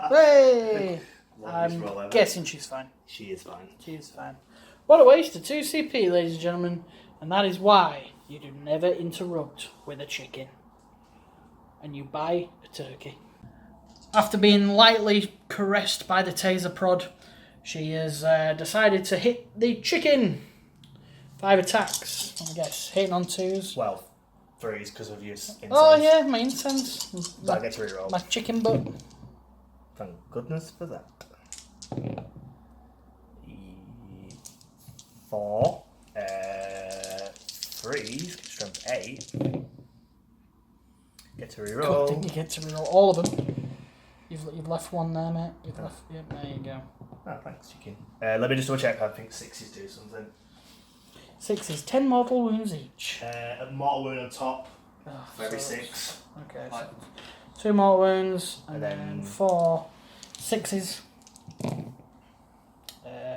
Hey! Longest roll I'm ever. guessing she's fine. She is fine. She is fine. What a waste of 2 CP, ladies and gentlemen. And that is why you do never interrupt with a chicken. And you buy a turkey. After being lightly caressed by the taser prod, she has decided to hit the chicken. 5 attacks, I guess. Hitting on 2s. Well, 3s because of your incense. Oh yeah, my incense. So I get to reroll. My chicken butt. Thank goodness for that. 4. 3s, strength 8. Get to God, reroll. didn't you get to reroll all of them? You've left one there, mate. You've left. Yeah, there you go. Oh, thanks, chicken. Let me just double check. I think 6s do something. 6 is 10 mortal wounds each. A mortal wound on top Oh, for every so- 6. Okay, so 2 mortal wounds, and And then then 4 6s.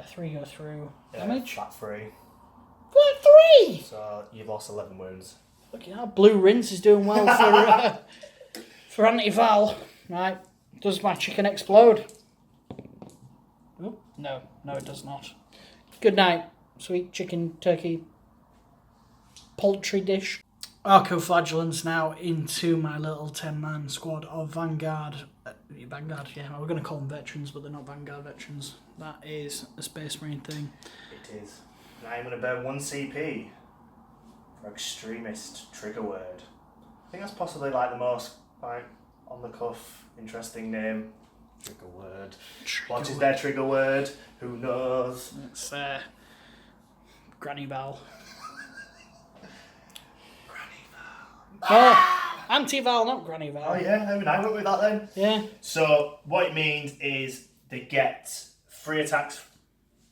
3 go through. Damage? Flat 3. Flat 3! So you've lost 11 wounds. Look at that. Blue Rinse is doing well for anti-Val. Right. Does my chicken explode? Oh, no, it does not. Good night, sweet chicken, turkey, poultry dish. Arcoflagellants now into my little 10-man squad of Vanguard. Vanguard, yeah, we're going to call them veterans, but they're not Vanguard veterans. That is a Space Marine thing. It is. And I'm going to burn 1 CP for extremist trigger word. I think that's possibly like the most like on the cuff, interesting name. Trigger word. What is their trigger word? Who knows? It's Granny Val. Oh, Anti-Val, not Granny Val. Oh yeah, I mean I went with that then. Yeah. So what it means is they get 3 attacks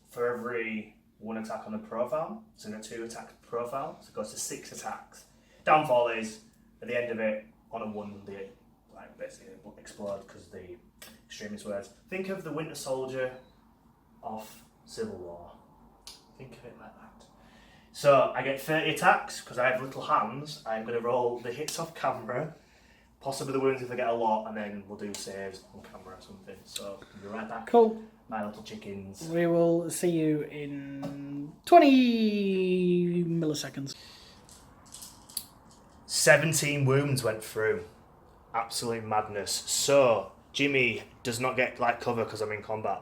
for every 1 attack on the profile. So they get 2 attack profile. So it goes to 6 attacks. Downfall is at the end of it on a 1 they like basically explode because the extremist words. Think of the Winter Soldier of Civil War. Think of it like that. So I get 30 attacks because I have little hands. I'm going to roll the hits off camera, possibly the wounds if I get a lot, and then we'll do saves on camera or something. So we'll be right back. Cool. My little chickens. We will see you in 20 milliseconds. 17 wounds went through. Absolute madness. So Jimmy does not get light cover because I'm in combat.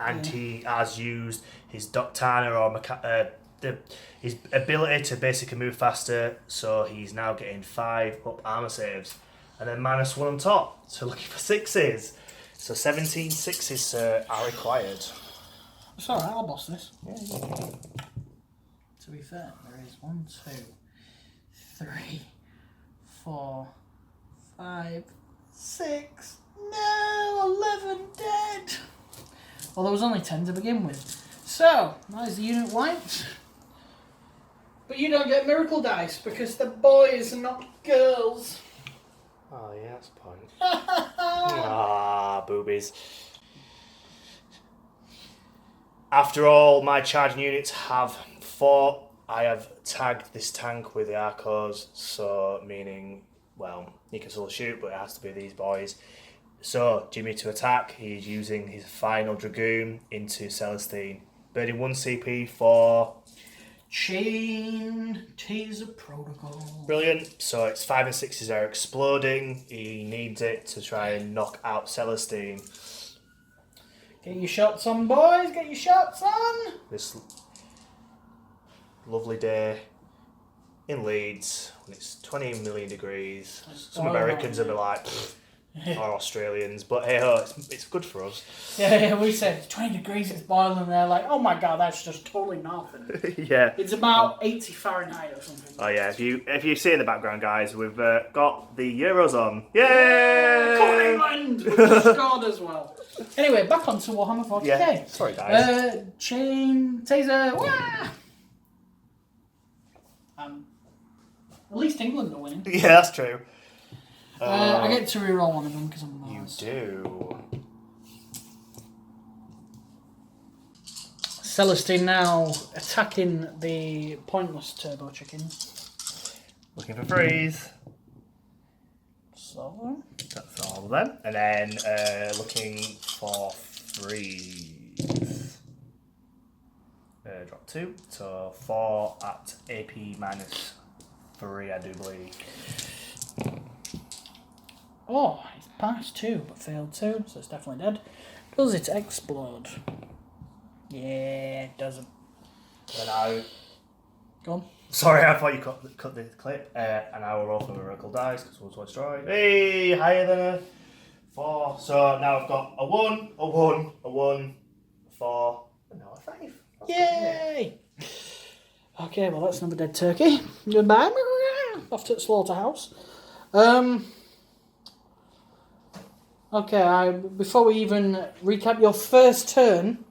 And he has used his Doctana or his ability to basically move faster, so he's now getting 5 up armor saves, and then -1 on top. So looking for 6s. So 17 6s are required. It's alright, I'll boss this. Yeah. To be fair, there is 1, 2, 3, 4, 5, 6, no, 11 dead. Well, there was only 10 to begin with. So, that is the unit wiped. But you don't get miracle dice because they're boys and not girls. Oh yeah, that's a point. Ah, boobies. After all my charging units have fought, I have tagged this tank with the Arcos, so meaning, well, he can still shoot, but it has to be these boys. So, Jimmy to attack, he's using his final Dragoon into Celestine. Burning 1 CP for... Chain Taser Protocol. Brilliant. So it's 5 and 6s are exploding. He needs it to try and knock out Celestine. Get your shots on, boys. Get your shots on. This lovely day in Leeds when it's 20 million degrees. Some Americans will be like, or Australians, but hey ho, it's good for us. Yeah, we said it's 20 degrees, it's boiling. They're like, oh my god, that's just totally nothing. Yeah. It's about 80 Fahrenheit or something. Oh yeah, if you see in the background, guys, we've got the Euros on. Yay! Come on, England! We've scored as well. Anyway, back onto Warhammer 40K. Yeah. Sorry, guys. Chain, Taser, wah! At least England are winning. Yeah, that's true. I get to reroll one of them because I'm Mars. You do. Celestine now attacking the pointless turbo chicken. Looking for freeze. So That's all of them. And then looking for freeze. Drop 2. So 4 at AP minus 3, I do believe. oh, it's passed 2 but failed 2, so it's definitely dead. Does it explode? Yeah, it doesn't. Then I... Go on. Sorry, I thought you cut the clip. And I will roll for miracle dice because we'll destroy. Hey, higher than a 4. So now I've got a 1, a 1, a 1, a 4, and now a 5. That's Yay! Okay, well that's another dead turkey. Goodbye. Off to the slaughterhouse. Okay, before we even recap your first turn,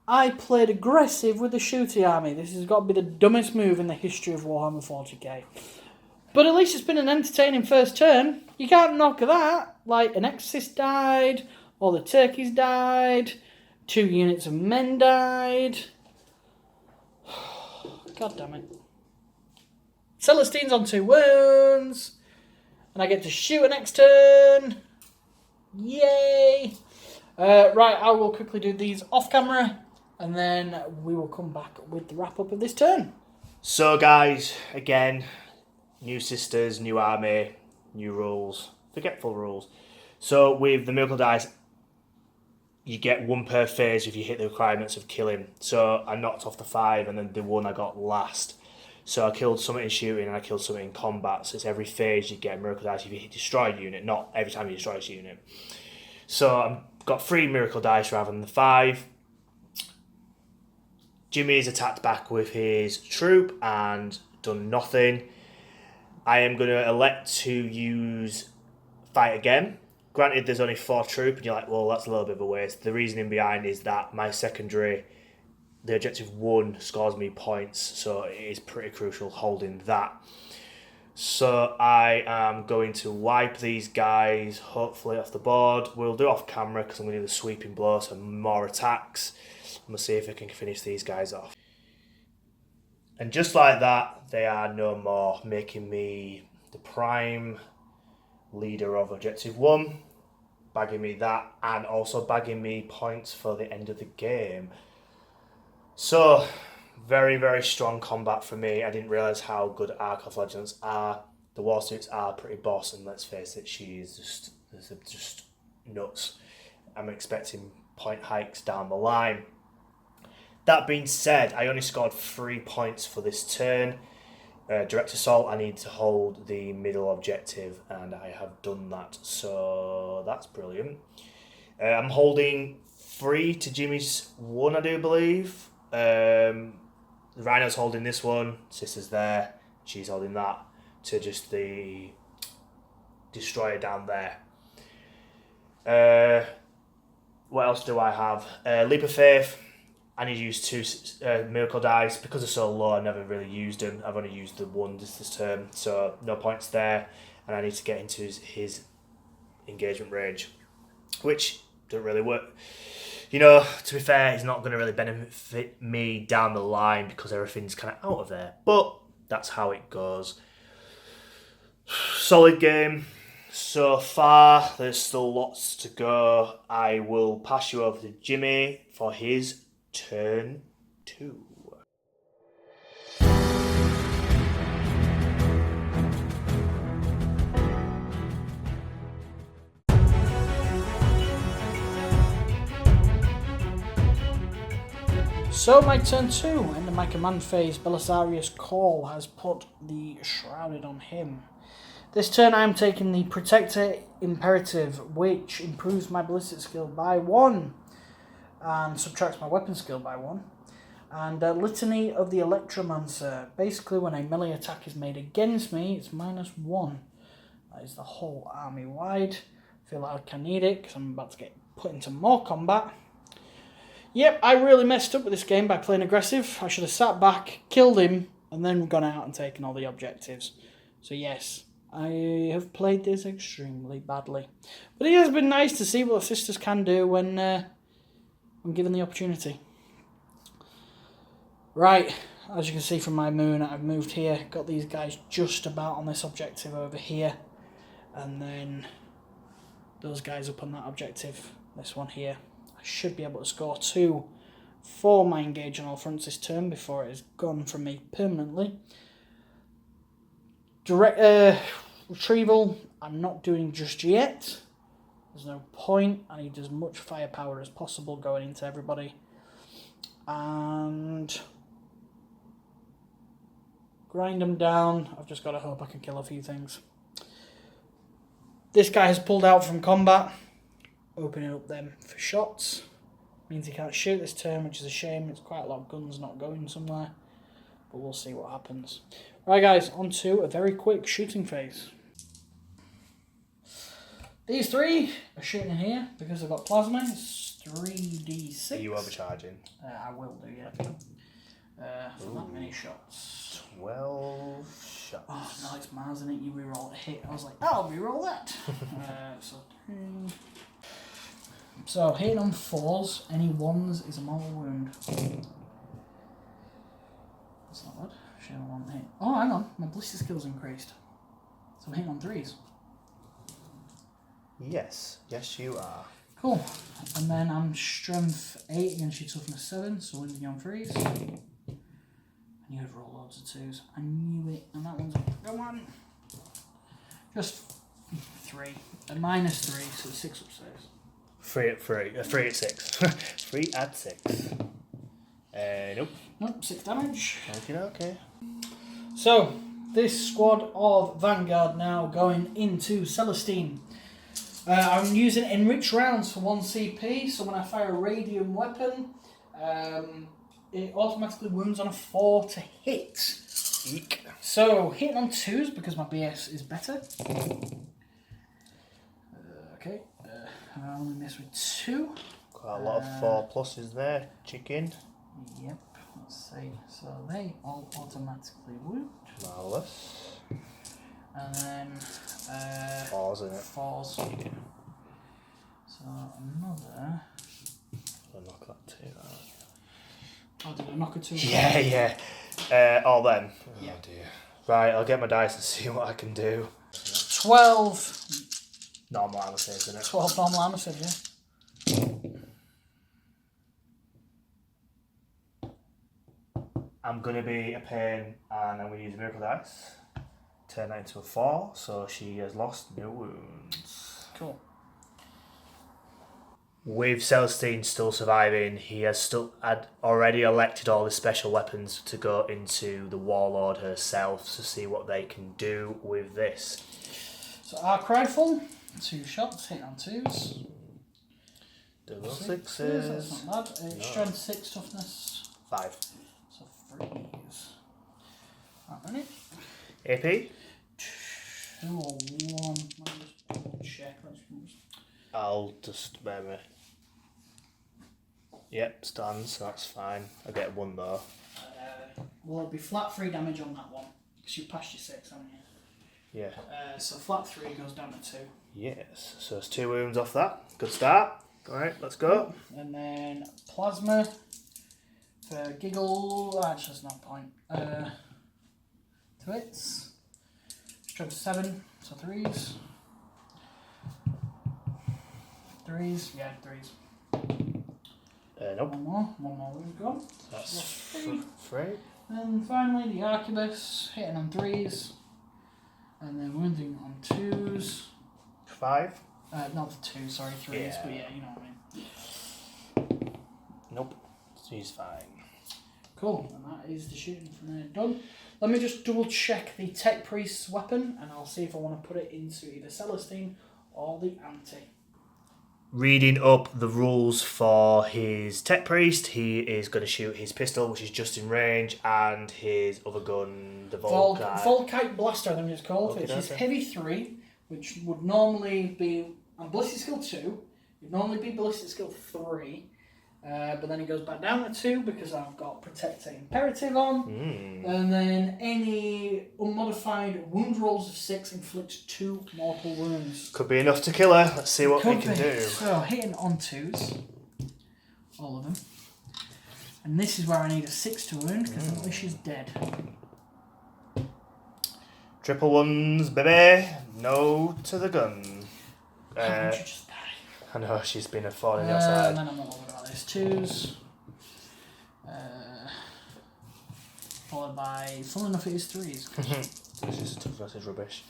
I played aggressive with the shooty army. This has got to be the dumbest move in the history of Warhammer 40k. But at least it's been an entertaining first turn. You can't knock that. Like, an Exorcist died, all the turkeys died, 2 units of men died. God damn it. Celestine's on 2 wounds. And I get to shoot it next turn. Yay! Right, I will quickly do these off camera. And then we will come back with the wrap up of this turn. So guys, again, new sisters, new army, new rules, forgetful rules. So with the miracle dice, you get 1 per phase if you hit the requirements of killing. So I knocked off the 5 and then the 1 I got last. So I killed something in shooting and I killed something in combat. So it's every phase you get a miracle dice if you hit destroy a unit, not every time you destroy a unit. So I've got 3 miracle dice rather than the 5. Jimmy's attacked back with his troop and done nothing. I am going to elect to use fight again. Granted, there's only 4 troop, and you're like, well, that's a little bit of a waste. The reasoning behind is that my secondary, the objective 1, scores me points, so it is pretty crucial holding that. So I am going to wipe these guys, hopefully, off the board. We'll do off camera because I'm going to do the sweeping blow, so more attacks. I'm going to see if I can finish these guys off. And just like that, they are no more, making me the prime leader of Objective 1, bagging me that, and also bagging me points for the end of the game. So, very, very strong combat for me. I didn't realise how good Arc of Legends are. The warsuits are pretty boss, and let's face it, she is just nuts. I'm expecting point hikes down the line. That being said, I only scored 3 points for this turn. Direct assault, I need to hold the middle objective, and I have done that, so that's brilliant. I'm holding 3 to Jimmy's 1, I do believe. The Rhino's holding this one, Sister's there, she's holding that, to just the Destroyer down there. What else do I have? Leap of Faith. I need to use 2 miracle dice. Because they're so low, I never really used them. I've only used the 1 this term, so no points there. And I need to get into his engagement range, which doesn't really work. You know, to be fair, it's not going to really benefit me down the line because everything's kind of out of there. But that's how it goes. Solid game so far. There's still lots to go. I will pass you over to Jimmy for his turn 2. So my turn 2, end of my command phase, Belisarius Cawl has put the Shrouded on him. This turn I am taking the Protector Imperative, which improves my ballistic skill by 1 and subtracts my weapon skill by 1. And Litany of the Electromancer. Basically, when a melee attack is made against me, it's -1. That is the whole army wide. I feel like I need it because I'm about to get put into more combat. Yep, I really messed up with this game by playing aggressive. I should have sat back, killed him, and then gone out and taken all the objectives. So yes, I have played this extremely badly. But it has been nice to see what the sisters can do when given the opportunity. Right, as you can see from my moon, I've moved here, got these guys just about on this objective over here, and then those guys up on that objective, this one here. I should be able to score 2 for my engage on all fronts this turn before it is gone from me permanently. Direct retrieval, I'm not doing just yet. There's no point. I need as much firepower as possible going into everybody. And grind them down. I've just got to hope I can kill a few things. This guy has pulled out from combat, opening up them for shots. Means he can't shoot this turn, which is a shame. It's quite a lot of guns not going somewhere, but we'll see what happens. Right guys, on to a very quick shooting phase. These 3 are shooting in here because they've got plasma. It's 3d6. Are you overcharging? I will do, yeah. For that many shots. 12 shots. Oh, no, it's Mars, isn't it? You reroll a hit. I was like, I'll reroll that. So hitting on 4s, any 1s is a mortal wound. That's not bad. Shame I won't hit. Oh, hang on. My ballistic skill's increased. So I'm hitting on 3s. Yes, you are. Cool. And then I'm strength 8 against your toughness 7, so wounding on 3s. And you would roll loads of 2s. I knew it. And that one's go on. Just 3. A -3, so 6 upstairs. 3 at 3. 3 at 6. 3 at 6. Nope. Nope, 6 damage. Okay. So, this squad of Vanguard now going into Celestine. I'm using enriched rounds for 1 CP, so when I fire a radium weapon, it automatically wounds on a 4 to hit. Eek. So, hitting on 2s because my BS is better. Okay, I only miss with 2. Quite a lot of 4 pluses there, chicken. Yep, let's see. So they all automatically wound. Marvellous. And then 4s in it. 4s. So another. I'll knock that 2 out. Oh, did I knock a 2? Yeah. All them. Yeah. Oh dear. Right, I'll get my dice and see what I can do. 12. Normal armor saves, isn't it? 12 normal armor saves, yeah. I'm going to be a pain and I'm going to use Miracle Dice. Turn that into a 4, so she has lost no wounds. Cool. With Celestine still surviving, he had already elected all the special weapons to go into the Warlord herself to see what they can do with this. So Arquebus, 2 shots, hit on 2s. Double 6s. That's not bad. Strength 6, toughness 5. So 3s. That many? AP? 2 or 1. Let me just check. I'll just bear me. Yep, stands, so that's fine. I get 1 though. Well, it'll be flat 3 damage on that one because you passed your 6, haven't you? Yeah. So flat 3 goes down to 2. Yes, so it's 2 wounds off that. Good start. Alright, let's go. And then plasma for giggle. Actually, there's no point. 2 hits. Strength 7, so 3s. 3s, yeah, 3s. Nope. One more wound gone. That's 3. 3. And finally, the Arquebus, hitting on 3s. And then wounding on 2s. 5. Not 2, sorry, 3s, but yeah, you know what I mean. Nope. She's fine. Cool, and that is the shooting from there done. Let me just double check the Tech Priest's weapon, and I'll see if I want to put it into either Celestine or the Anti. Reading up the rules for his Tech Priest, he is going to shoot his pistol, which is just in range, and his other gun, the Volkite. Volkite Blaster, I think it's called, Okay, which is okay. heavy 3, which would normally be, and ballistic skill 2, would normally be ballistic skill 3. But then it goes back down to 2 because I've got Protector Imperative on. And then any unmodified wound rolls of 6 inflict 2 mortal wounds. Could be enough to kill her. Let's see what we can do. So hitting on 2s, all of them. And this is where I need a 6 to wound because at least she's dead. Triple ones, baby. No to the gun. Can't you just die? I know, she's been a thorn in your side. And then I'm not worried about this. 2s. Followed by, funnily enough, it is 3s. This is tough versus rubbish.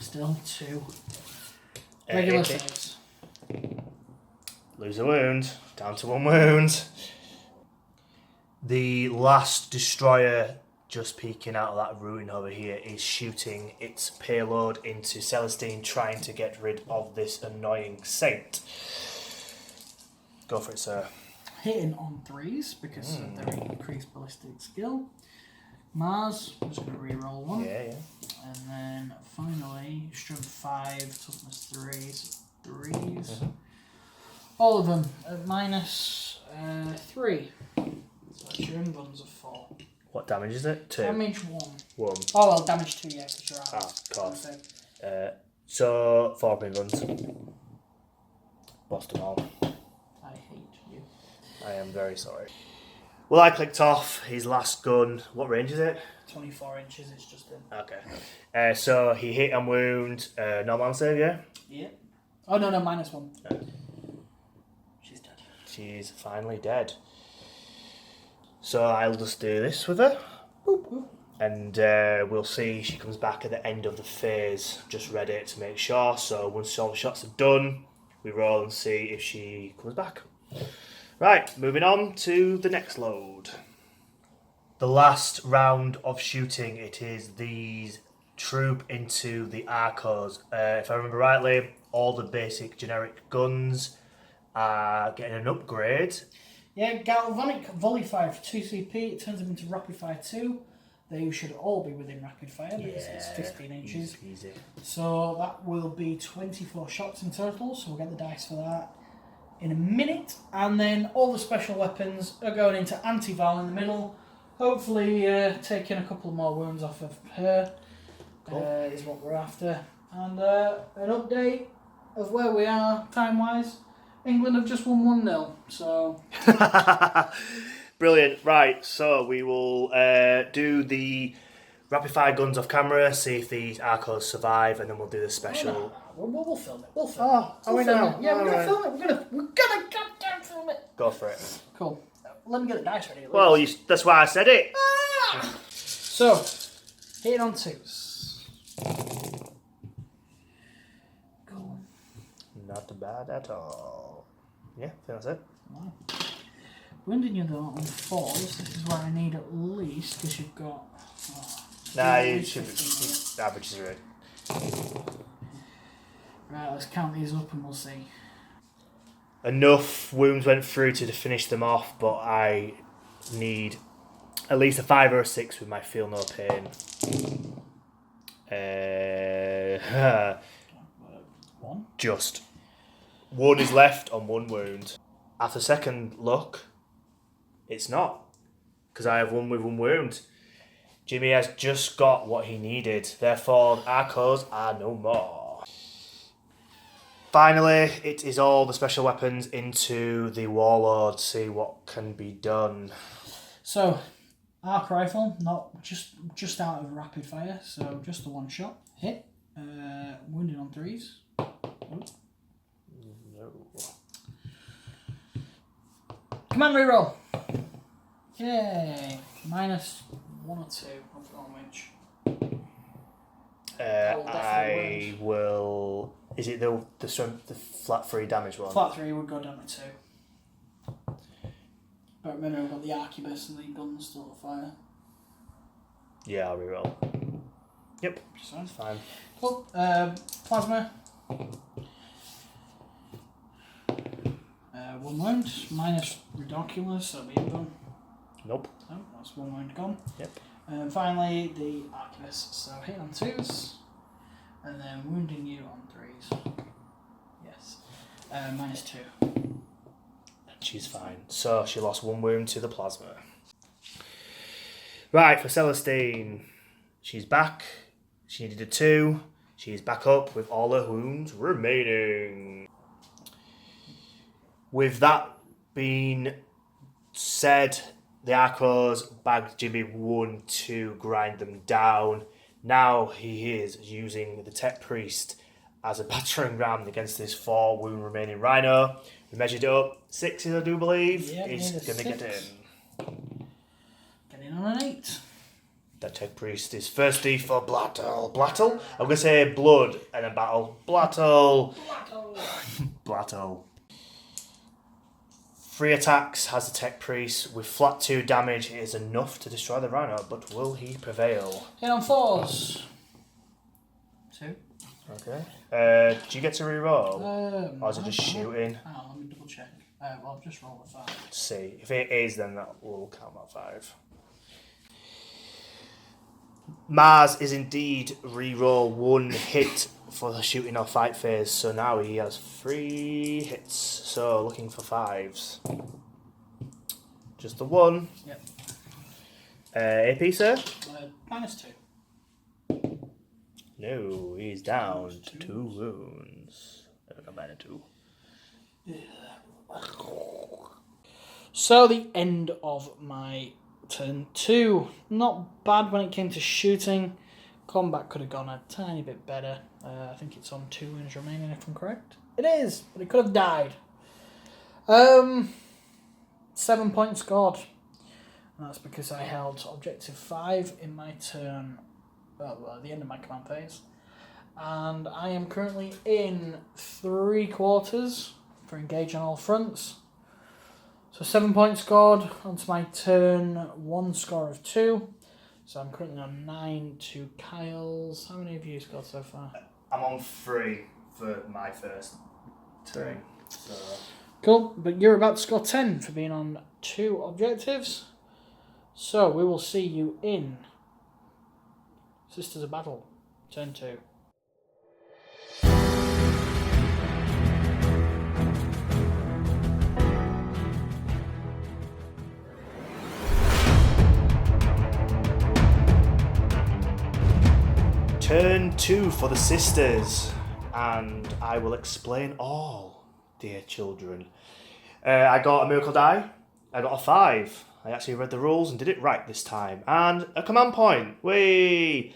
Still 2. Regular saves. Lose a wound. Down to 1 wound. The last destroyer just peeking out of that ruin over here is shooting its payload into Celestine, trying to get rid of this annoying saint. Go for it, sir. Hitting on 3s because of their increased ballistic skill. Mars, I'm just going to re-roll 1. Yeah. And then finally, strength 5, toughness 3s. All of them at minus 3. So that's your invuns of 4. What damage is it? 2. Damage 1. 1. Oh well, damage 2, yeah, because you're out. Of course. So 4 guns. Lost them all. I hate you. I am very sorry. Well, I clicked off his last gun. What range is it? 24 inches, it's just in. Okay. So he hit and wound. Normal save, yeah? Yeah. Oh no, minus 1. No. She's dead. She's finally dead. So I'll just do this with her. Boop, boop. And we'll see. She comes back at the end of the phase. Just read it to make sure. So once all the shots are done, we roll and see if she comes back. Right, moving on to the next load. The last round of shooting, it is these troop into the Arcos. If I remember rightly, all the basic generic guns are getting an upgrade. Yeah, Galvanic Volley Fire for 2 CP, it turns them into Rapid Fire 2. They should all be within Rapid Fire because it's 15 inches. Easy. So that will be 24 shots in total, so we'll get the dice for that in a minute. And then all the special weapons are going into Anti-Val in the middle. Hopefully taking a couple more wounds off of her is what we're after. And an update of where we are time-wise. England have just won 1-0, so... Brilliant. Right, so we will do the rapid fire guns off camera, see if these Arcos survive, and then we'll do the special. Oh, no. We'll film it. We'll film it. Are we now? Yeah, we're gonna film it. We're gonna goddamn film it. Go for it. Cool. Let me get the dice ready. Well, that's why I said it. So, hitting on 2s. Cool. Not bad at all. Yeah, I think that's it. Wow. Wounding you though on 4s, this is where I need at least, because you've got... Nah, you should be... Averages are right. Right, let's count these up and we'll see. Enough wounds went through to finish them off, but I need at least a 5 or a 6 with my feel no pain. 1. Just. 1 is left on 1 wound. After second look, it's not. Because I have 1 with 1 wound. Jimmy has just got what he needed. Therefore, Arcos are no more. Finally, it is all the special weapons into the Warlord. See what can be done. So, arc rifle, not just out of rapid fire, so just the 1 shot. Hit. Wounded on 3s. Oops. No. Command reroll. Yay. Minus 1 or 2. I've forgotten which. I will. Is it the flat 3 damage one? Flat 3 would go down to 2. But remember, I've got the Arquebus and the guns still to fire. Yeah, I'll reroll. Yep, Sounds fine. Cool. Plasma. 1 wound, minus ridiculous, that'll be a gun. Nope. Oh, that's 1 wound gone. Yep. And finally, the Arquebus. So hit on 2s, and then wounding you on 3s. Yes. Minus 2. She's fine. So she lost 1 wound to the plasma. Right, for Celestine. She's back. She needed a 2. She's back up with all her wounds remaining. With that being said, the Arcos bagged Jimmy 1 to grind them down. Now he is using the Tech Priest as a battering ram against this 4 wound remaining Rhino. We measured it up. 6s, I do believe. Yep, He's going to get 6. in. Get in on an 8. The Tech Priest is thirsty for Blattle. Blattle? I'm going to say blood and a battle. Blattle. Blattle. 3 attacks has the Tech Priest. With flat 2 damage, it is enough to destroy the Rhino, but will he prevail? Hit on 4s. 2. Okay. Do you get to reroll? Or is it just I don't know. shooting? Hang on, let me double check. Well, I've just rolled a 5. Let's see. If it is, then that will count that 5. Mars is indeed reroll 1 hit for the shooting or fight phase, so now he has 3 hits, so looking for 5s. Just the 1. Yep. AP, sir? Minus 2. No, he's down to 2 wounds. No, minus 2. So the end of my turn 2. Not bad when it came to shooting. Combat could have gone a tiny bit better. I think it's on 2 wounds remaining if I'm correct. It is, but it could have died. 7 points scored. And that's because I held objective 5 in my turn, well, at the end of my command phase. And I am currently in 3/4 for engage on all fronts. So 7 points scored onto my turn, 1 score of 2. So I'm currently on 9 to Kyle's. How many have you scored so far? I'm on 3 for my first turn. So. Cool, but you're about to score 10 for being on 2 objectives. So we will see you in Sisters of Battle, turn 2. Turn 2 for the sisters, and I will explain all, dear children. I got a miracle die, I got a 5. I actually read the rules and did it right this time. And a command point, whee!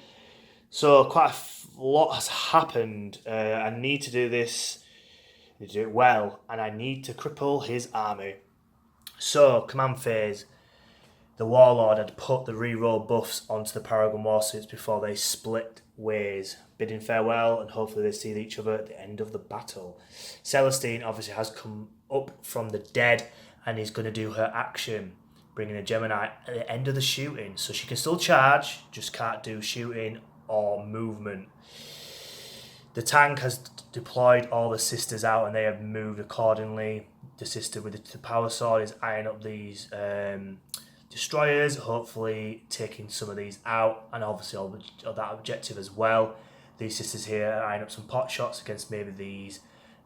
So quite a lot has happened. I need to do this, I need to do it well, and I need to cripple his army. So, command phase. The Warlord had put the reroll buffs onto the Paragon Warsuits before they split ways, bidding farewell, and hopefully they see each other at the end of the battle. Celestine obviously has come up from the dead and is going to do her action, bringing a Gemini at the end of the shooting. So she can still charge, just can't do shooting or movement. The tank has deployed all the sisters out and they have moved accordingly. The sister with the power sword is eyeing up these destroyers, hopefully taking some of these out, and obviously all that objective as well. These sisters here are eyeing up some pot shots against maybe these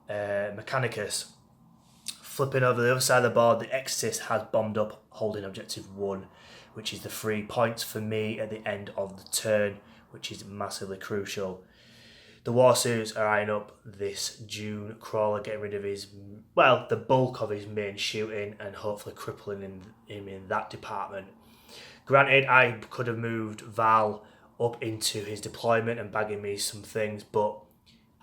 Mechanicus. Flipping over the other side of the board, the Exorcist has bombed up, holding objective 1, which is the 3 points for me at the end of the turn, which is massively crucial. The Warsuits are eyeing up this June Crawler, getting rid of his, well, the bulk of his main shooting and hopefully crippling him in that department. Granted, I could have moved Val up into his deployment and bagging me some things, but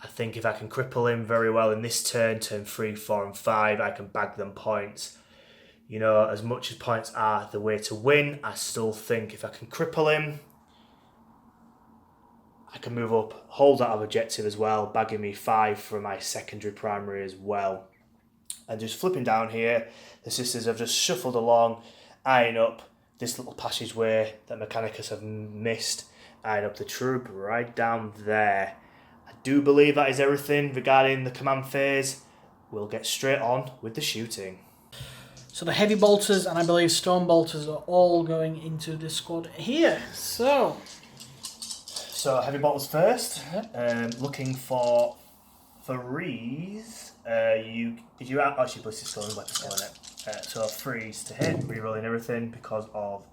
I think if I can cripple him very well in this turn 3, 4 and 5, I can bag them points. You know, as much as points are the way to win, I still think if I can cripple him, I can move up, hold that objective as well, bagging me 5 for my secondary primary as well. And just flipping down here, the sisters have just shuffled along, eyeing up this little passageway that Mechanicus have missed, eyeing up the troop right down there. I do believe that is everything regarding the command phase. We'll get straight on with the shooting. So the heavy bolters and I believe stone bolters are all going into this squad here. So heavy bolters first. Yep. Looking for freeze. Did you actually place this on weapon skill in it? So freeze to hit, rerolling everything because of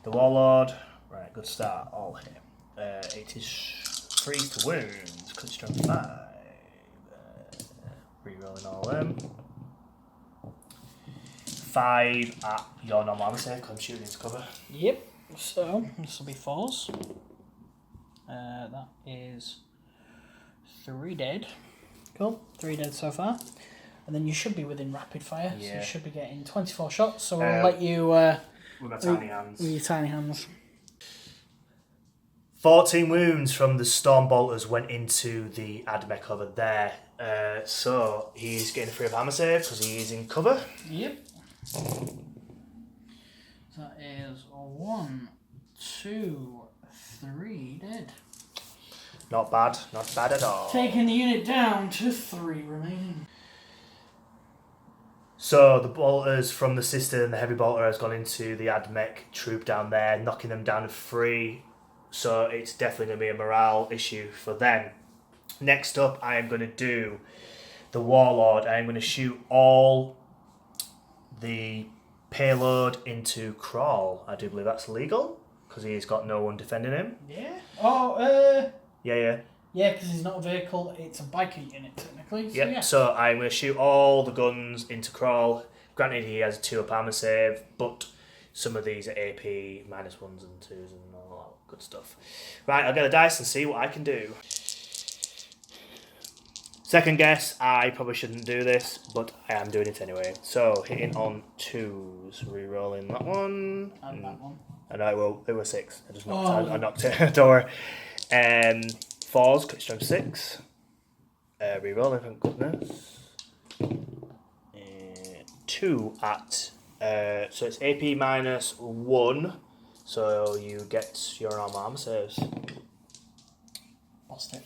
the Warlord. Right, good start. All hit. It is freeze to wounds. Cut strength 5. Rerolling all them. 5 at your normal armor save because I'm shooting into cover. Yep. So this will be 4s. That is 3 dead. Cool. 3 dead so far. And then you should be within rapid fire. Yeah. So you should be getting 24 shots. So we'll let you... with my tiny hands. With your tiny hands. 14 wounds from the Storm Bolters went into the Admech over there. So he's getting a free of armor save because he is in cover. Yep. That is 1, 2, 3 dead. Not bad at all. Taking the unit down to 3 remaining. So the bolters from the sister and the heavy bolter has gone into the Admech troop down there, knocking them down to 3. So it's definitely going to be a morale issue for them. Next up, I am going to do the Warlord. I am going to shoot all the payload into Cawl. I do believe that's legal because he's got no one defending him. Yeah. Oh, Yeah. yeah, because he's not a vehicle, it's a biker unit technically. So Yep. yeah. So I'm going to shoot all the guns into Cawl. Granted, he has a 2 up armor save, but some of these are AP -1s and 2s and all that good stuff. Right, I'll get a dice and see what I can do. Second guess, I probably shouldn't do this, but I am doing it anyway. So hitting on 2s, re-rolling that one. And that one. I know it were 6. I just knocked I knocked it. Don't worry. 4s, cut strength 6. Re-rolling, thank goodness. 2 at so it's AP -1, so you get your armor saves. Lost it.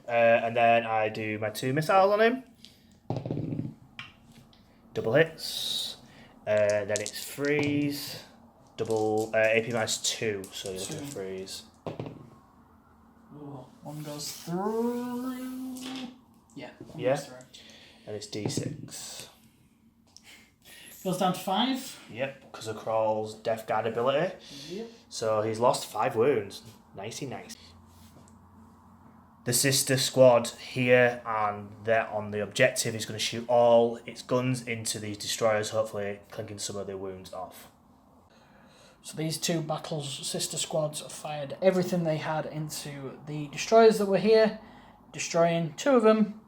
And then I do my 2 missiles on him. Double hits. Then it's freeze. Double AP -2, so you're looking at freeze. Ooh, one goes through. Yeah. One Yeah. goes through. And it's D6. Goes down to 5. Yep, because of Crawl's Death Guard ability. Yep. So he's lost 5 wounds. Nicey nice. The sister squad here, and they're on the objective. Is going to shoot all its guns into these destroyers, hopefully clinking some of their wounds off. So these 2 battles, sister squads, fired everything they had into the destroyers that were here, destroying 2 of them.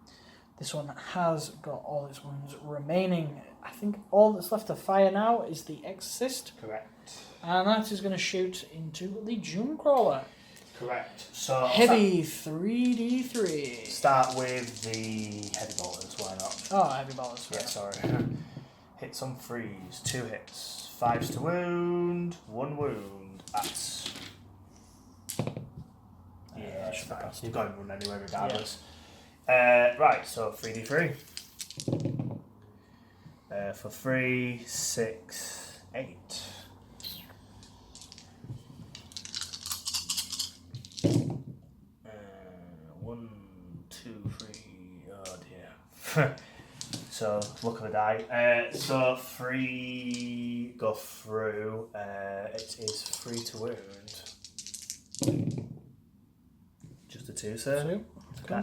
This one has got all its wounds remaining. I think all that's left to fire now is the Exorcist. Correct. And that is going to shoot into the Doom Crawler. Correct. So Heavy 3d3. Start with the heavy bolters. Why not? Oh, heavy bolters. Yeah, sorry. Hits on freeze. 2 hits. 5s to wound. 1 wound. That's... Yeah, that's fine. You've got to run anyway regardless. Yeah. Right, so 3d3. For 3, 6, 8. 1, 2, 3. Oh dear. So look at the die. So 3 go through. It is 3 to wound. Just a 2, sir. 2. Okay.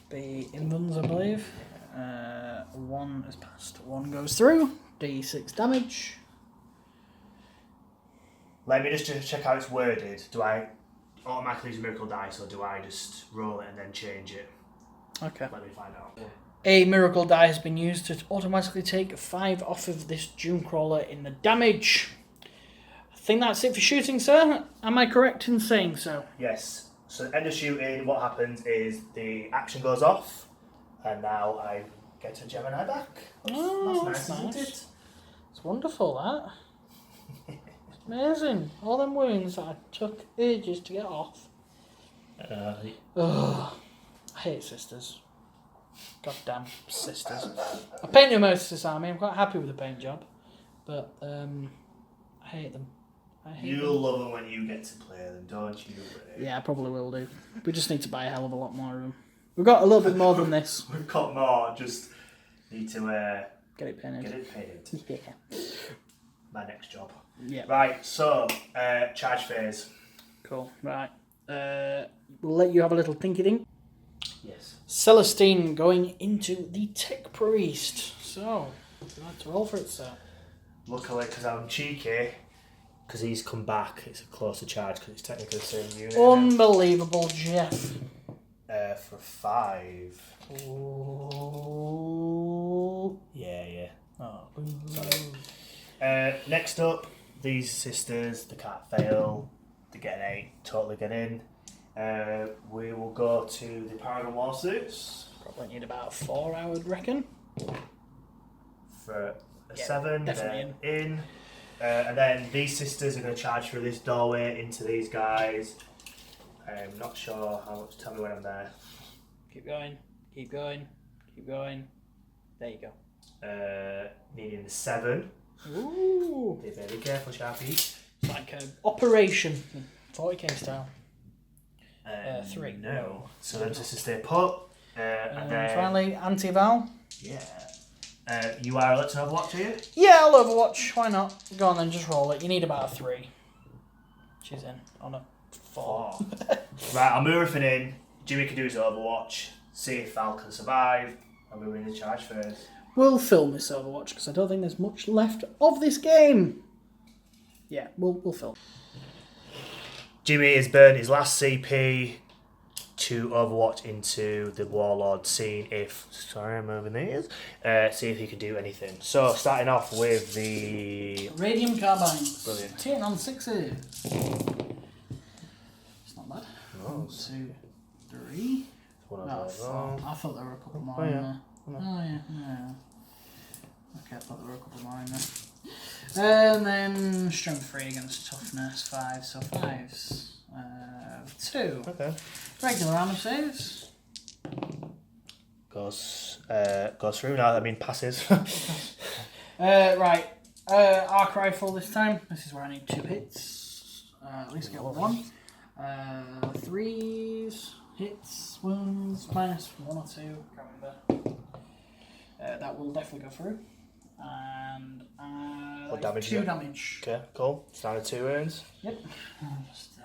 Be invulns, I believe. 1 is passed. 1 goes through. D6 damage. Let me just check how it's worded. Do I automatically use a miracle dice, or do I just roll it and then change it? Okay. Let me find out. A miracle die has been used to automatically take 5 off of this Doom Crawler in the damage. I think that's it for shooting, sir. Am I correct in saying so? Yes. So end of shooting, what happens is the action goes off, and now I get a Gemini back. Oh, That's nice, isn't it? It's wonderful, that. It's amazing. All them wounds that I took ages to get off. Ugh. I hate sisters. Goddamn sisters. I painted most of this army. I'm quite happy with the paint job. But I hate them. You'll love them when you get to play them, don't you? Really? Yeah, I probably will do. We just need to buy a hell of a lot more of them. We've got a little bit more than this. We've got more, just need to get it painted. Yeah. My next job. Yeah. Right, so charge phase. Cool. Right. We'll let you have a little thinky think. Yes. Celestine going into the Tech Priest. So, let's roll for it, sir. Luckily, because I'm cheeky, because he's come back, it's a closer charge because it's technically the same unit. Unbelievable, Jeff. For 5. Ooh. Yeah. Oh, sorry. Next up, these sisters, they can't fail. They get an 8, totally get in. We will go to the Paragon Warsuits. Probably need about 4, I would reckon. For a 7, definitely they're in. And then these sisters are going to charge through this doorway into these guys. I'm not sure how much. Tell me when I'm there. Keep going. There you go. Needing the 7. Ooh. Be very careful, Sharpie. It's like an operation. 40k style. 3. No. So them sisters stay put. And then finally, anti-Val. Yeah. You are let's Overwatch, are you? Yeah, I'll Overwatch. Why not? Go on then, just roll it. You need about a 3. She's in on a 4. Right, I'll move everything in. Jimmy can do his Overwatch. See if Val can survive. And we're in the charge phase. We'll film this Overwatch because I don't think there's much left of this game. Yeah, we'll film. Jimmy has burned his last CP to Overwatch into the Warlord scene sorry I'm moving these, see if he can do anything. So starting off with the Radium Carbine. Brilliant. 10 on 6s. It's not bad. 1, 2, 3. One Oh, of 4. I thought there were a couple more in there. Oh yeah. Okay, I thought there were a couple more in there. And then strength 3 against toughness 5, so 5s. 2. Okay. Regular armor saves. Goes through now. I mean passes. Right. Arc rifle this time. This is where I need 2 hits. At least get 1. 3s. Hits, wounds, minus 1 or 2, can't remember. That will definitely go through. And What damage? 2 damage. Okay, cool. Standard 2 wounds. Yep. Just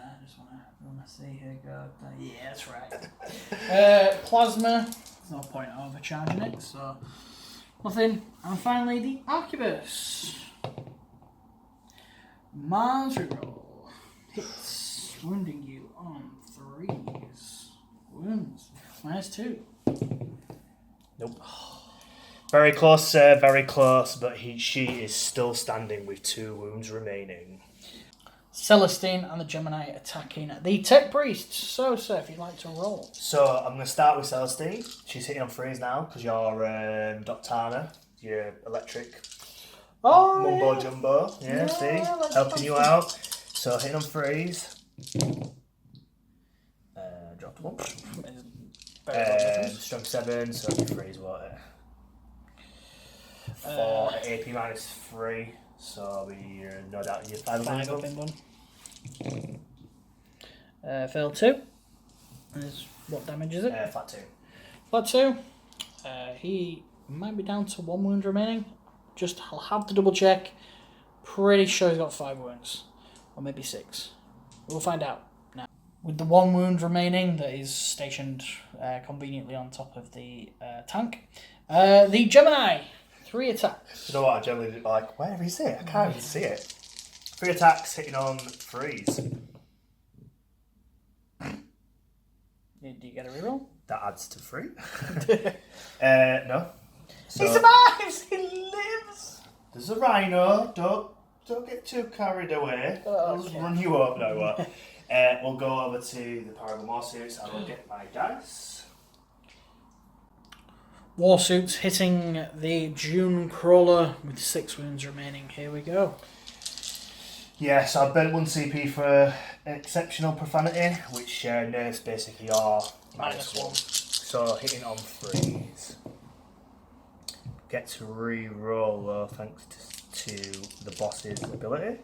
want to see here go. Yeah, that's right. Plasma. There's no point overcharging it, so nothing. And finally the Arquebus. Mars reroll. Hits, wounding you on 3s. Wounds. Minus 2. Nope. Very close, sir, very close, but she is still standing with 2 wounds remaining. Celestine and the Gemini attacking the Tech Priest. So, sir, if you'd like to roll. So, I'm going to start with Celestine. She's hitting on 3s now, because you're Doctana, your electric mumbo jumbo. Yeah, see? Helping you out. So, hitting on 3s. Dropped 1. Strength 7, so 3s water. 4 AP minus 3, so you're no doubt you're 5 up in 1. Fail 2. What damage is it? Flat 2. Flat 2. He might be down to 1 wound remaining. I'll have to double check. Pretty sure he's got 5 wounds. Or maybe 6. We'll find out now. With the 1 wound remaining that is stationed conveniently on top of the tank. The Gemini. 3 attacks. You know what, I generally do, like, where is it? I can't even see it. 3 attacks hitting on 3s. Do you get a reroll? That adds to 3. No. So, He survives! He lives! there's a rhino. Don't get too carried away. I'll just run you up. No, what? We'll go over to the Paragon Warsuits and we'll get my dice. Warsuits hitting the June Crawler with 6 wounds remaining. Here we go. Yes, I've burnt 1 CP for exceptional profanity, which nerfs basically are -1. So hitting on 3s. Get to re-roll though, thanks to the boss's ability.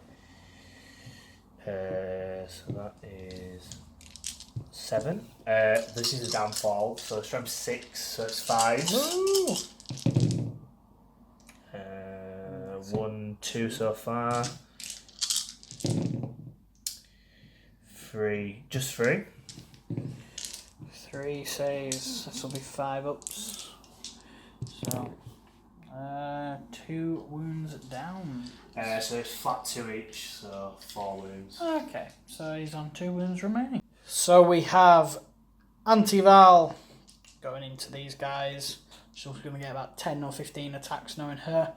So that is 7. This is a downfall, so strength 6, so it's 5. 1, 2 so far. 3, just 3. 3 saves, this will be 5 ups. So, 2 wounds down. So it's flat 2 each, so 4 wounds. Okay, so he's on 2 wounds remaining. So we have Antival going into these guys. She's going to get about 10 or 15 attacks knowing her.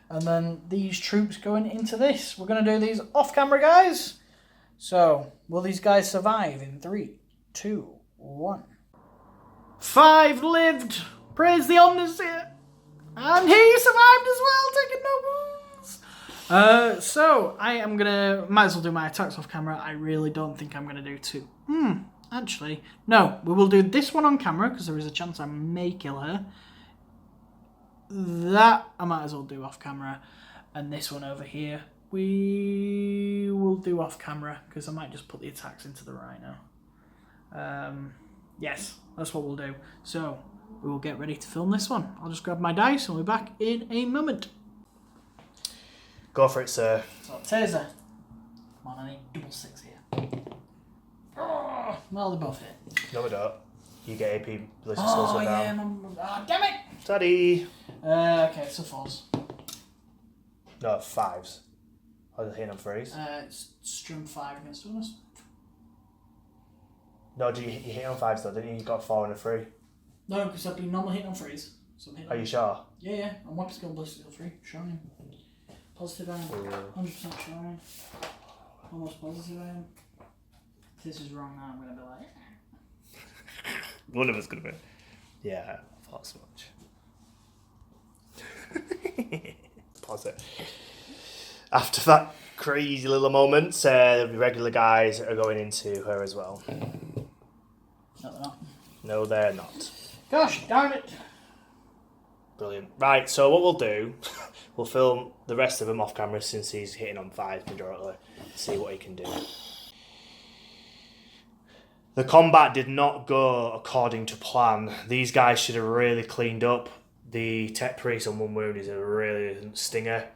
And then these troops going into this. We're going to do these off camera, guys. So, will these guys survive in 3, 2, 1? 5 lived! Praise the Omniscient! And he survived as well, taking no wounds! So, I am gonna... Might as well do my attacks off camera. I really don't think I'm gonna do 2. Actually, no. We will do this one on camera, because there is a chance I may kill her. That I might as well do off camera. And this one over here, we will do off camera, because I might just put the attacks into the rhino. Yes, that's what we'll do. So, we will get ready to film this one. I'll just grab my dice and we'll be back in a moment. Go for it, sir. So, Taser. Come on, I need double 6 here. Oh, well, they're both hit. No, we don't. You get AP, Belisarius also down. Yeah, damn it! Daddy! Okay, so 4s. No, 5s. I was hitting on 3s. It's strength 5 against Dominus. No, you hit on 5s though, didn't you? You got a 4 and a 3. No, because I've been normally hitting on 3s. So I'm hitting Are you sure? Yeah. I'm weapon skill, ballistic skill 3. Shining. Positive I am. 100% shining. Almost positive I am. If this is wrong now, I'm going to be like... One of us could have been. Yeah, I thought so much. Pause it. After that crazy little moment, the regular guys are going into her as well. No, they're not. No, they're not. Gosh, darn it! Brilliant. Right, so what we'll do, we'll film the rest of them off camera since he's hitting on 5 majority. See what he can do. The combat did not go according to plan. These guys should have really cleaned up. The Tech Priest on 1 wound is a really stinger.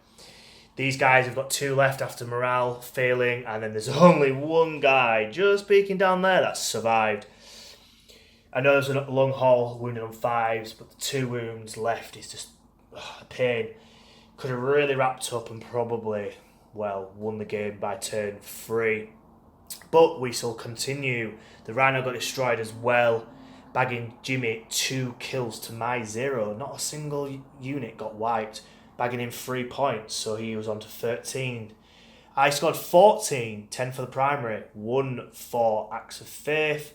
These guys have got 2 left after morale failing, and then there's only 1 guy just peeking down there that survived. I know there's a long haul wounded on 5s, but the 2 wounds left is just a pain. Could have really wrapped up and probably, well, won the game by turn 3. But we shall continue. The Rhino got destroyed as well, bagging Jimmy 2 kills to my 0. Not a single unit got wiped, bagging him 3 points, so he was on to 13. I scored 14, 10 for the primary, 1 for Acts of Faith,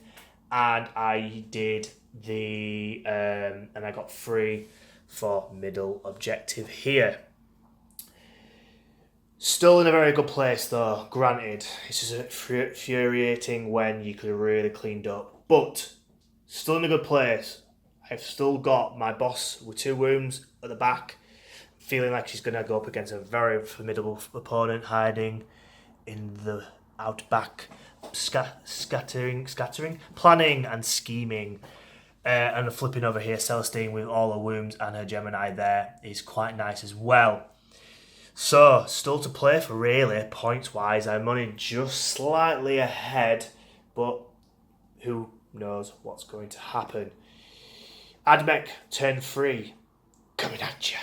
and I did the and I got 3 for middle objective here. Still in a very good place though, granted. It's just infuriating when you could have really cleaned up. But, still in a good place. I've still got my boss with 2 wounds at the back. Feeling like she's going to go up against a very formidable opponent hiding in the outback. Scattering, planning and scheming. And flipping over here, Celestine with all her wounds and her Gemini there is quite nice as well. So, still to play for really, points-wise. I'm only just slightly ahead, but who knows what's going to happen. Admech, turn 3, coming at ya.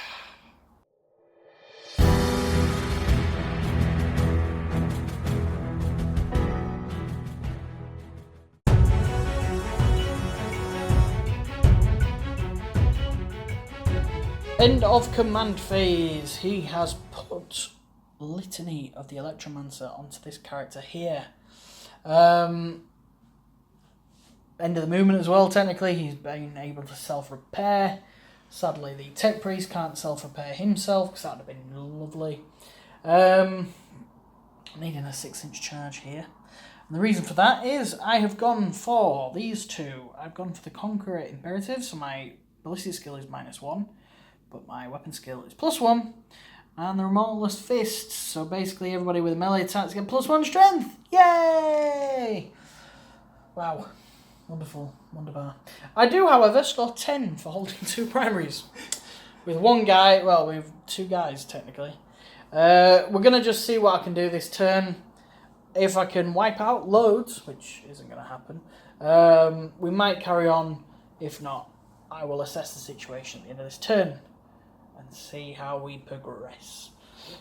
End of command phase. He has put Litany of the Electromancer onto this character here. End of the movement as well, technically. He's been able to self-repair. Sadly, the Tech Priest can't self-repair himself, because that would have been lovely. Needing a 6-inch charge here. And the reason for that is I have gone for these two. I've gone for the Conqueror Imperative, so my ballistic skill is -1, but my weapon skill is +1. And the Remorseless Fist, so basically everybody with melee attacks get +1 strength. Yay! Wow. Wonderful. Wonderbar. I do, however, score 10 for holding 2 primaries. With one guy, well, with 2 guys, technically. We're going to just see what I can do this turn. If I can wipe out loads, which isn't going to happen, we might carry on. If not, I will assess the situation at the end of this turn and see how we progress.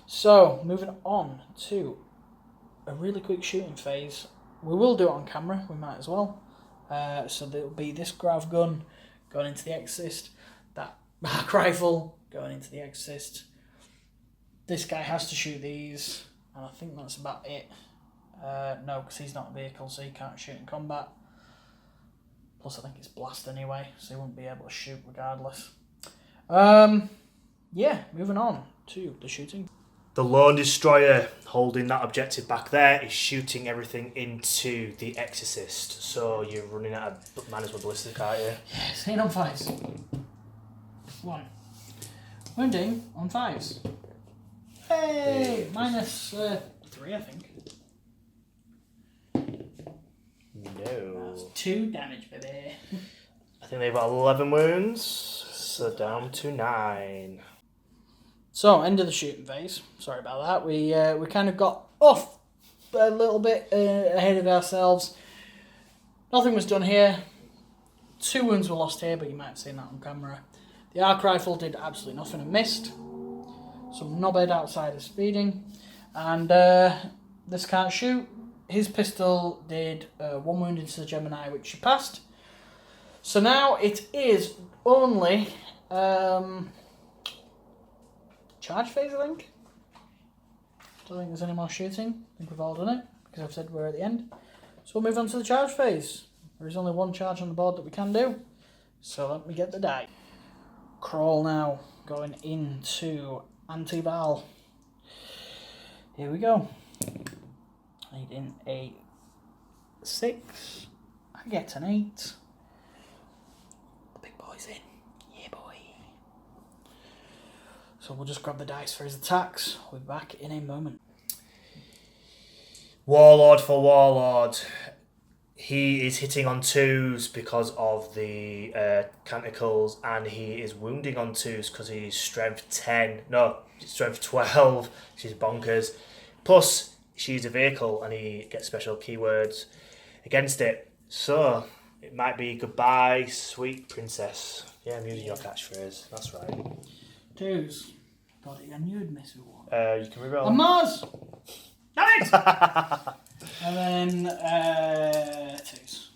So, moving on to a really quick shooting phase. We will do it on camera, we might as well. So there will be this grav gun going into the Exorcist, that arc rifle going into the Exorcist. This guy has to shoot these, and I think that's about it. No, because he's not a vehicle, so he can't shoot in combat. Plus, I think it's blast anyway, so he won't be able to shoot regardless. Yeah, moving on to the shooting. The Lone Destroyer, holding that objective back there, is shooting everything into the Exorcist. So you're running out of -1 ballistic, aren't you? Yes, hitting on 5s. 1. Wounding on 5s. Hey! -3, I think. No. That's 2 damage, baby. I think they've got 11 wounds, so down to 9. So, end of the shooting phase. Sorry about that. We kind of got off a little bit ahead of ourselves. Nothing was done here. 2 wounds were lost here, but you might have seen that on camera. The arc rifle did absolutely nothing and missed. Some knobhead outside of speeding. And this can't shoot. His pistol did 1 wound into the Gemini, which she passed. So now it is only charge phase, I think. Don't think there's any more shooting. I think we've all done it, because I've said we're at the end. So we'll move on to the charge phase. There is only 1 charge on the board that we can do. So let me get the die. Cawl now, going into anti-Val. Here we go. Needing a 6. I get an 8. The big boy's in. Yeah, boy. So we'll just grab the dice for his attacks. We'll be back in a moment. Warlord for Warlord. He is hitting on 2s because of the canticles, and he is wounding on 2s because he's strength 10. No, strength 12. She's bonkers. Plus, she's a vehicle, and he gets special keywords against it. So, it might be goodbye, sweet princess. Yeah, I'm using your catchphrase. That's right. 2s. God, I knew you'd miss with 1. You can reroll. On Mars! Damn it! And then 2s.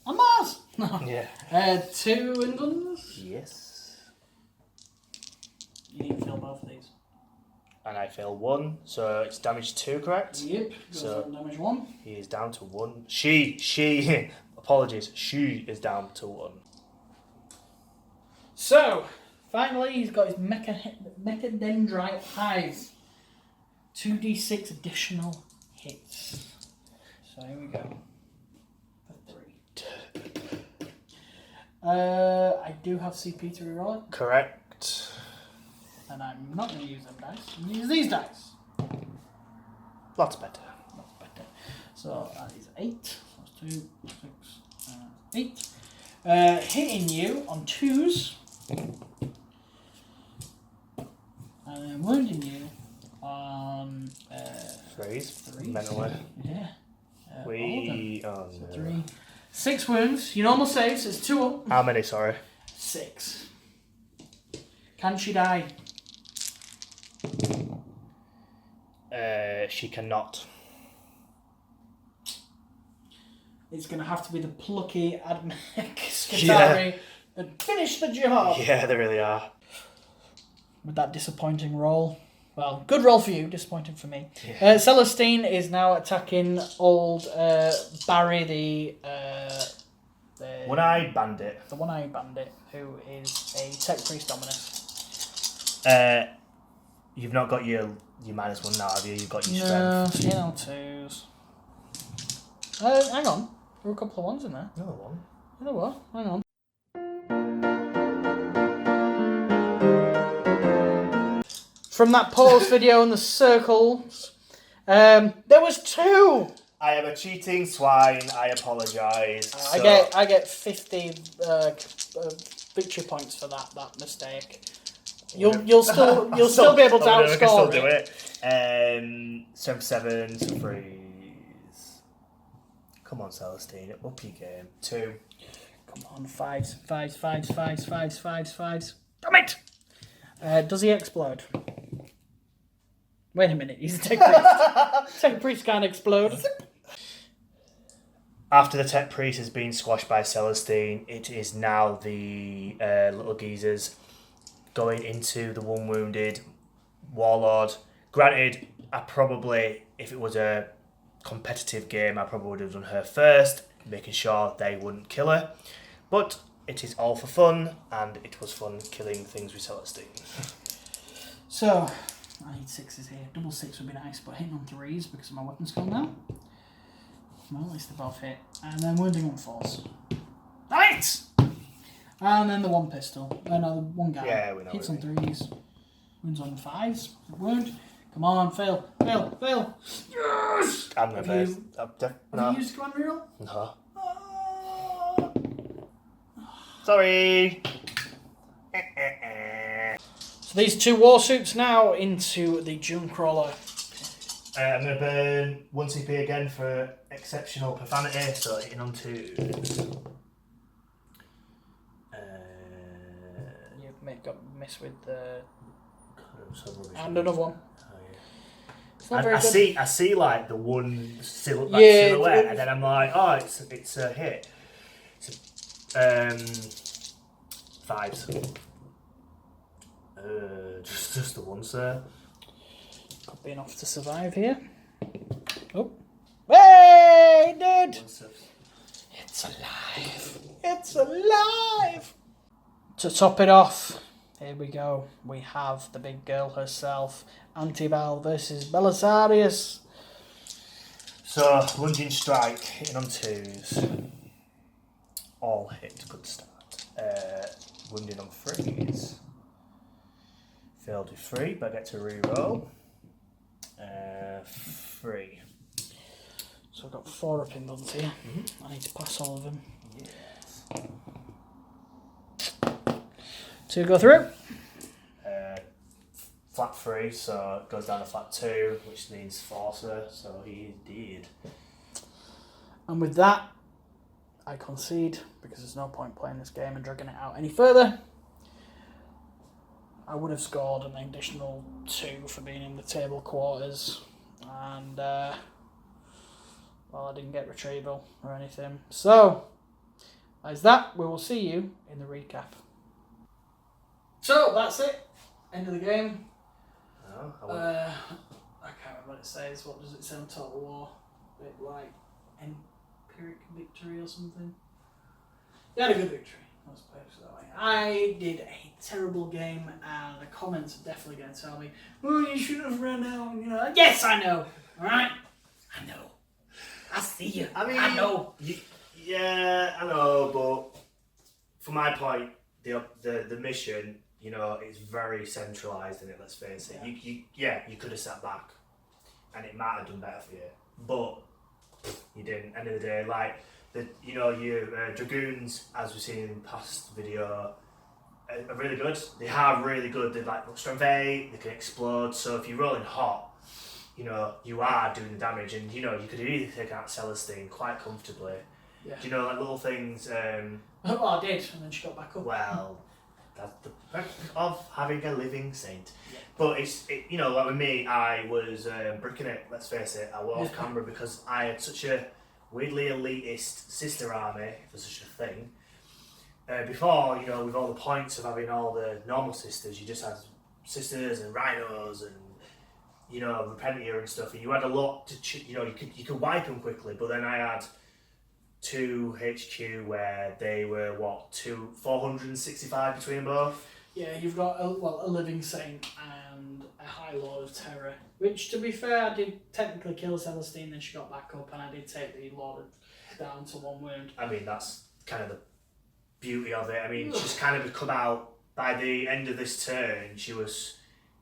On Mars! No. Yeah. 2 Englands. Yes. You need to fill both of these. And I fail 1, so it's damage 2, correct? Yep. So on damage 1. He is down to 1. She, apologies, she is down to 1. So, finally, he's got his Mechadendrite Hive. 2d6 additional hits. So here we go. For 3. I do have CP to reroll it. Correct. And I'm not going to use them dice. I'm going to use these dice. Lots better. Lots better. So that is 8. So that's 2, 6, 8. Hitting you on 2s. And then wounding you on 3s. 3s. Mentally. Yeah. We. Oh, So no. 3. 6 wounds. Your normal save says 2 up. How many, sorry? 6. Can she die? She cannot. It's going to have to be the plucky Admech Skitarii that finish the job. Yeah, they really are. With that disappointing roll. Well, good roll for you, disappointing for me. Yeah. Celestine is now attacking old Barry, the One-eyed bandit. The one-eyed bandit, who is a tech priest Dominus. You've not got your -1 now, have you? You've got your No, strength. no twos. Hang on. There were a couple of ones in there. Another one. You know what? Hang on. From that pause video in the circles, there was 2. I am a cheating swine. I apologise. I get 50 victory points for that mistake. You'll still be able to outscore I can still it. do it. 7 freeze. Come on, Celestine, up your game. 2. Come on, 5s. Damn it! Does he explode? Wait a minute, he's a tech priest. Tech priest can't explode. After the tech priest has been squashed by Celestine, it is now the little geezers going into the one wounded Warlord. Granted, I probably, if it was a competitive game, I probably would have done her first, making sure they wouldn't kill her. But it is all for fun, and it was fun killing things with Celestine. So, I need 6s here. Double 6 would be nice, but hitting on 3s because of my weapon skill now. Well, at least they both hit. And then wounding on 4s. Right! And then the one pistol. No, the one guy. Yeah, we know. Hits on 3s. Wounds on 5s. Wound. Come on, fail. Yes! I'm the first. Have you used command reroll? No. Sorry. So these 2 war suits now into the June Crawler. I'm going to burn 1 CP again for exceptional profanity, so hitting on 2s. You've got miss with the... So and another one. Oh, yeah. It's not very good. I see like the one silhouette, Yeah, and then I'm like, oh, it's a hit. It's 5s. Just the one, sir. Could be enough to survive here. Oh. Hey, it did! It's alive. It's alive! To top it off, here we go. We have the big girl herself, Antival versus Belisarius. So, lunging strike, hitting on 2s. All hit, good start. Wounding on 3s. Failed with 3, but I get to re-roll. 3. So I've got 4 up in guns here. I need to pass all of them. Yes. 2 go through. Flat 3, so it goes down to flat 2, which means Forcer, so he did. And with that, I concede, because there's no point playing this game and dragging it out any further. I would have scored an additional 2 for being in the table quarters, and well, I didn't get retrieval or anything. So, as that, we will see you in the recap. So, that's it. End of the game. Oh, I can't remember what it says. What does it say on Total War? A bit like empiric victory or something. You had a good victory. Let's put it that way. I did a terrible game, and the comments are definitely going to tell me, "Oh, you should have run out." You know, yes, I know. All right, I know. I see you. I mean, I know. Yeah, I know, but from my point, the mission, you know, is very centralised in it. Let's face it. You could have sat back, and it might have done better for you, but you didn't. End of the day, like your dragoons, as we've seen in the past video, are really good. They are really good. They're like strength 8. They can explode. So if you're rolling hot, you know you are doing the damage, and you know you could easily take out Celestine quite comfortably. Yeah. Do you know, like little things? Well, I did, and then she got back up. Well, that's the perk of having a living saint. Yeah. But you know, like with me, I was bricking it. Let's face it, I went off camera because I had such a weirdly elitist sister army, if there's such a thing. Before, you know, with all the points of having all the normal sisters, you just had sisters and rhinos and, you know, Repentia and stuff, and you had a lot to, you know, you could wipe them quickly, but then I had 2 HQ where they were 465 between both. Yeah, you've got a living saint and a High Lord of Terror, which, to be fair, I did technically kill Celestine, then she got back up, and I did take the Lord down to 1 wound. I mean, that's kind of the beauty of it. I mean, she's kind of come out by the end of this turn. She was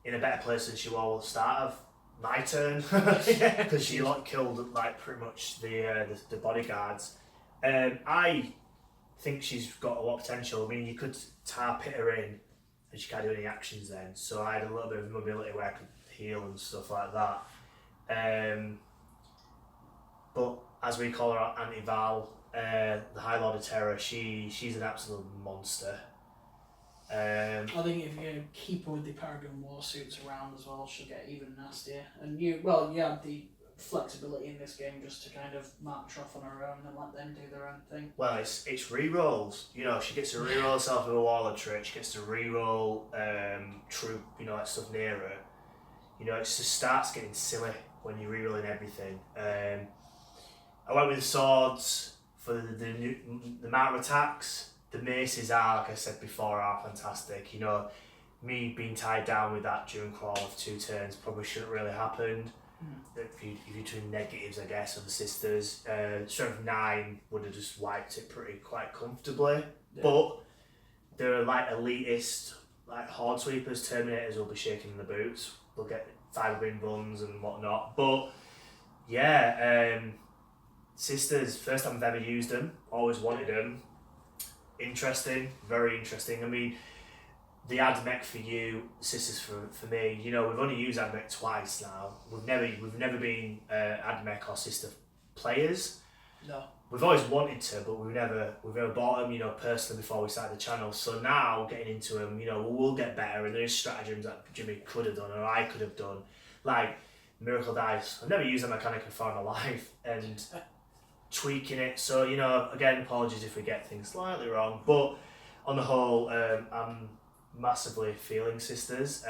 in a better place than she was at the start of my turn, because she killed pretty much the bodyguards. I think she's got a lot of potential. I mean, you could tar pit her in, and she can't do any actions then. So I had a little bit of mobility where I could heal and stuff like that. But as we call her Auntie Val, the High Lord of Terror, she's an absolute monster. I think if you keep her with the Paragon Warsuits around as well, she'll get even nastier. And you have the flexibility in this game just to kind of march off on her own and let them do their own thing. Well, it's rerolls. You know, she gets to reroll herself with a Warlord trick. She gets to reroll troop. You know, like stuff near her. You know, it just starts getting silly when you're rerolling everything. I went with the swords for the amount of attacks. The maces are, like I said before, are fantastic. You know, me being tied down with that during Cawl of 2 turns probably shouldn't really happen. If you're doing negatives, I guess, of the sisters, strength 9 would have just wiped it quite comfortably. Yeah. But they're like elitist, like horde sweepers. Terminators will be shaking in the boots. They'll get 5 win runs and whatnot. But yeah, sisters. First time I've ever used them. Always wanted them. Interesting, very interesting. I mean, the Admech for you, sisters for me. You know, we've only used Admech twice now. We've never been Admech or sister players. No. We've always wanted to, but we've never bought them. You know, personally before we started the channel. So now getting into them, you know, we'll get better. And there's stratagems that Jimmy could have done or I could have done, like Miracle Dice. I've never used a Mechanica before in my life, and tweaking it. So, you know, again, apologies if we get things slightly wrong, but on the whole, I'm massively feeling sisters.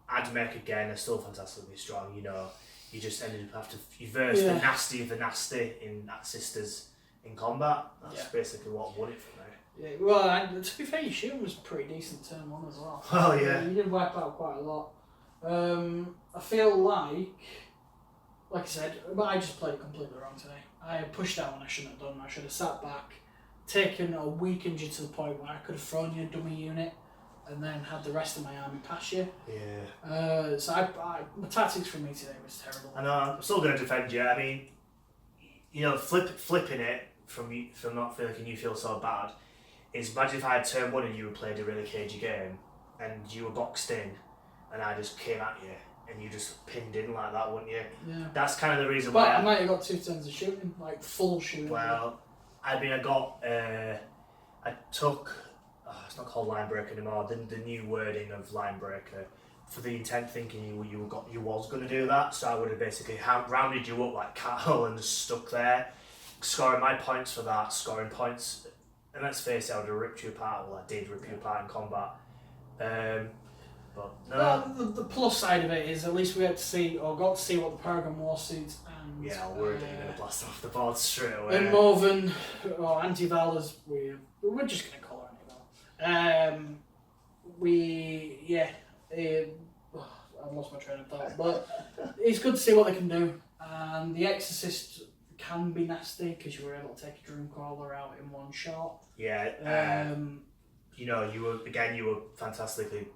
Admech again are still fantastically strong. You know, you just ended up you verse the nasty of the nasty in that sisters in combat. That's basically what won it for me. Yeah, well, and to be fair, your shooting was pretty decent turn 1 as well. Oh yeah, you did wipe out quite a lot. I feel like I said, but I just played it completely wrong today. I pushed out when I shouldn't have done. I should have sat back, taken or weakened you to the point where I could have thrown you a dummy unit and then had the rest of my army pass you. Yeah. So the tactics from me today was terrible. I know, I'm still going to defend you. I mean, you know, flipping it from not feeling you feel so bad is, imagine if I had turn 1 and you had played a really cagey game and you were boxed in and I just came at you. And you just pinned in like that, wouldn't you? Yeah. That's kind of the reason why. But I might have got 2 turns of shooting, like full shooting. Well, I mean, I took. It's not called line breaker anymore. The new wording of line breaker, for the intent thinking you was going to do that. So I would have basically rounded you up like Cawl and just stuck there, scoring my points for that, scoring points. And let's face it, I would have ripped you apart. Well, I did rip you apart in combat. But no. Well, the plus side of it is at least we got to see what the Paragon Warsuits and we're going to blast off the board straight away. And Morven or Anti-Val, as we're just going to call her Anti-Val. I lost my train of thought, but it's good to see what they can do. And the Exorcist can be nasty because you were able to take a Dream Crawler out in 1 shot. Yeah. You know, you were fantastically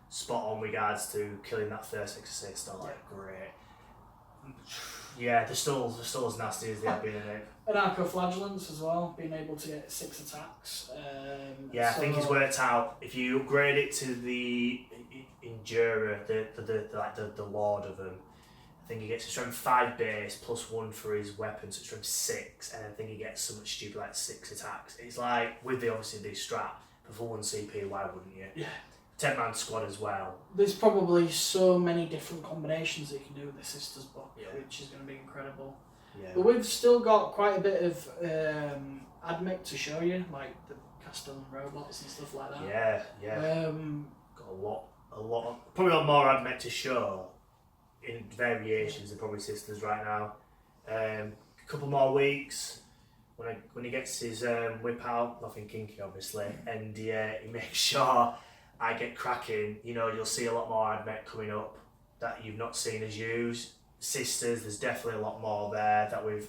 spot on regards to killing that first Exorcist. I'm like, great. Yeah, they're still as nasty as they have been in it. And Arco-Flagellants as well, being able to get 6 attacks. I think it's worked out. If you upgrade it to the Endurer, the Lord of them, I think he gets a strength 5 base plus 1 for his weapons, so strength 6, and I think he gets something stupid like 6 attacks. It's like, with obviously the strat, but for 1 CP, why wouldn't you? Yeah. 10-man squad as well. There's probably so many different combinations that you can do with the Sisters book, which is going to be incredible. Yeah. But we've still got quite a bit of Admech to show you, like the Castellan robots and stuff like that. Yeah. Got a lot, probably a lot more Admech to show in variations than probably Sisters right now. A couple more weeks, when he gets his whip out, nothing kinky obviously, and he makes sure I get cracking, you know, you'll see a lot more Admech coming up that you've not seen us use. Sisters, there's definitely a lot more there that we've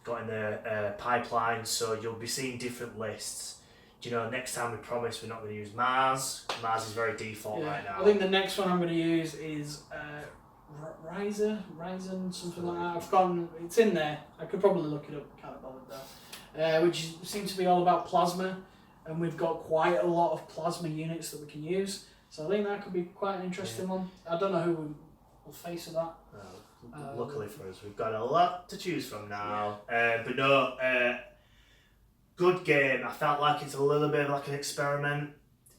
got in the pipeline, so you'll be seeing different lists. You know, next time we promise we're not going to use Mars. Mars is very default right now. I think the next one I'm going to use is Ryzen, something like that. I've forgotten, it's in there. I could probably look it up, can't bother though. Which seems to be all about plasma, and we've got quite a lot of plasma units that we can use. So I think that could be quite an interesting one. I don't know who will face with that. Luckily for us, we've got a lot to choose from now. But no, good game. I felt like it's a little bit like an experiment.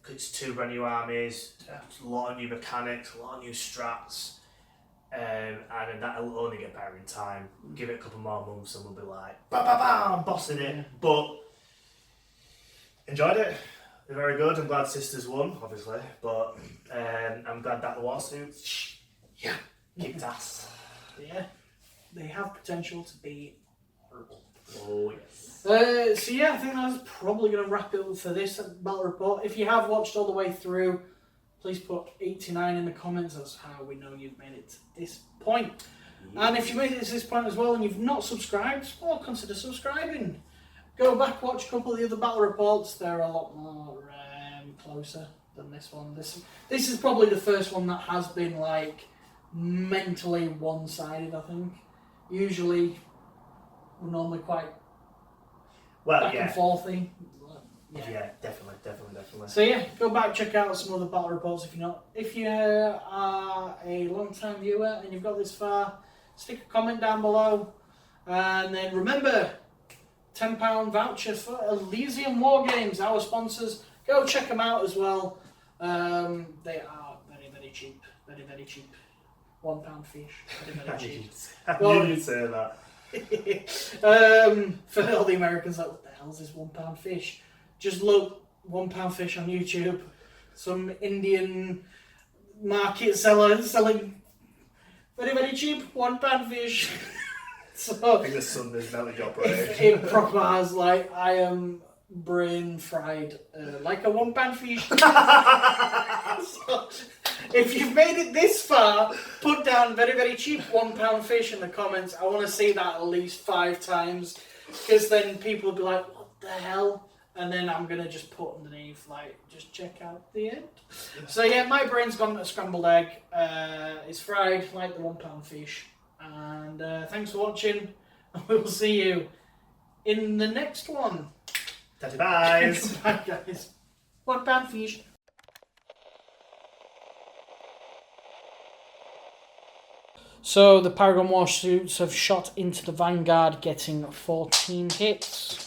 It's 2 brand new armies, a lot of new mechanics, a lot of new strats, and that'll only get better in time. Give it a couple more months and we'll be like, bam, bam, bam, bossing it. But enjoyed it. They're very good. I'm glad Sisters won, obviously, but I'm glad that the Warsuits, kicked ass. Yeah, they have potential to be horrible. Oh yes. So yeah, I think that's probably going to wrap it up for this battle report. If you have watched all the way through, please put 89 in the comments. That's how we know you've made it to this point. Yeah. And if you made it to this point as well and you've not subscribed, well, consider subscribing. Go back, watch a couple of the other battle reports. They're a lot more closer than this one. This is probably the first one that has been like mentally one-sided, I think. Usually we're normally quite back and forthy. Yeah, definitely. So yeah, go back, check out some other battle reports if you're not. If you are a long-time viewer and you've got this far, stick a comment down below. And then remember, £10 vouchers for Elysium War Games, our sponsors. Go check them out as well. They are very, very cheap. Very, very cheap. £1 fish. Very, very cheap. I knew you'd say that. For all the Americans, like, what the hell is this £1 fish? Just look £1 fish on YouTube. Some Indian market seller selling very, very cheap £1 fish. So I think the sun is melting your brain. It proper has, like, I am brain fried like a £1 fish. So, if you've made it this far, put down very, very cheap £1 fish in the comments. I want to see that at least 5 times, because then people will be like, what the hell? And then I'm going to just put underneath, like, just check out the end. So yeah, my brain's gone to scrambled egg. It's fried like the £1 fish. And thanks for watching. We'll see you in the next one. Bye, Bye, guys. £1 fish. So the Paragon Warsuits have shot into the Vanguard, getting 14 hits.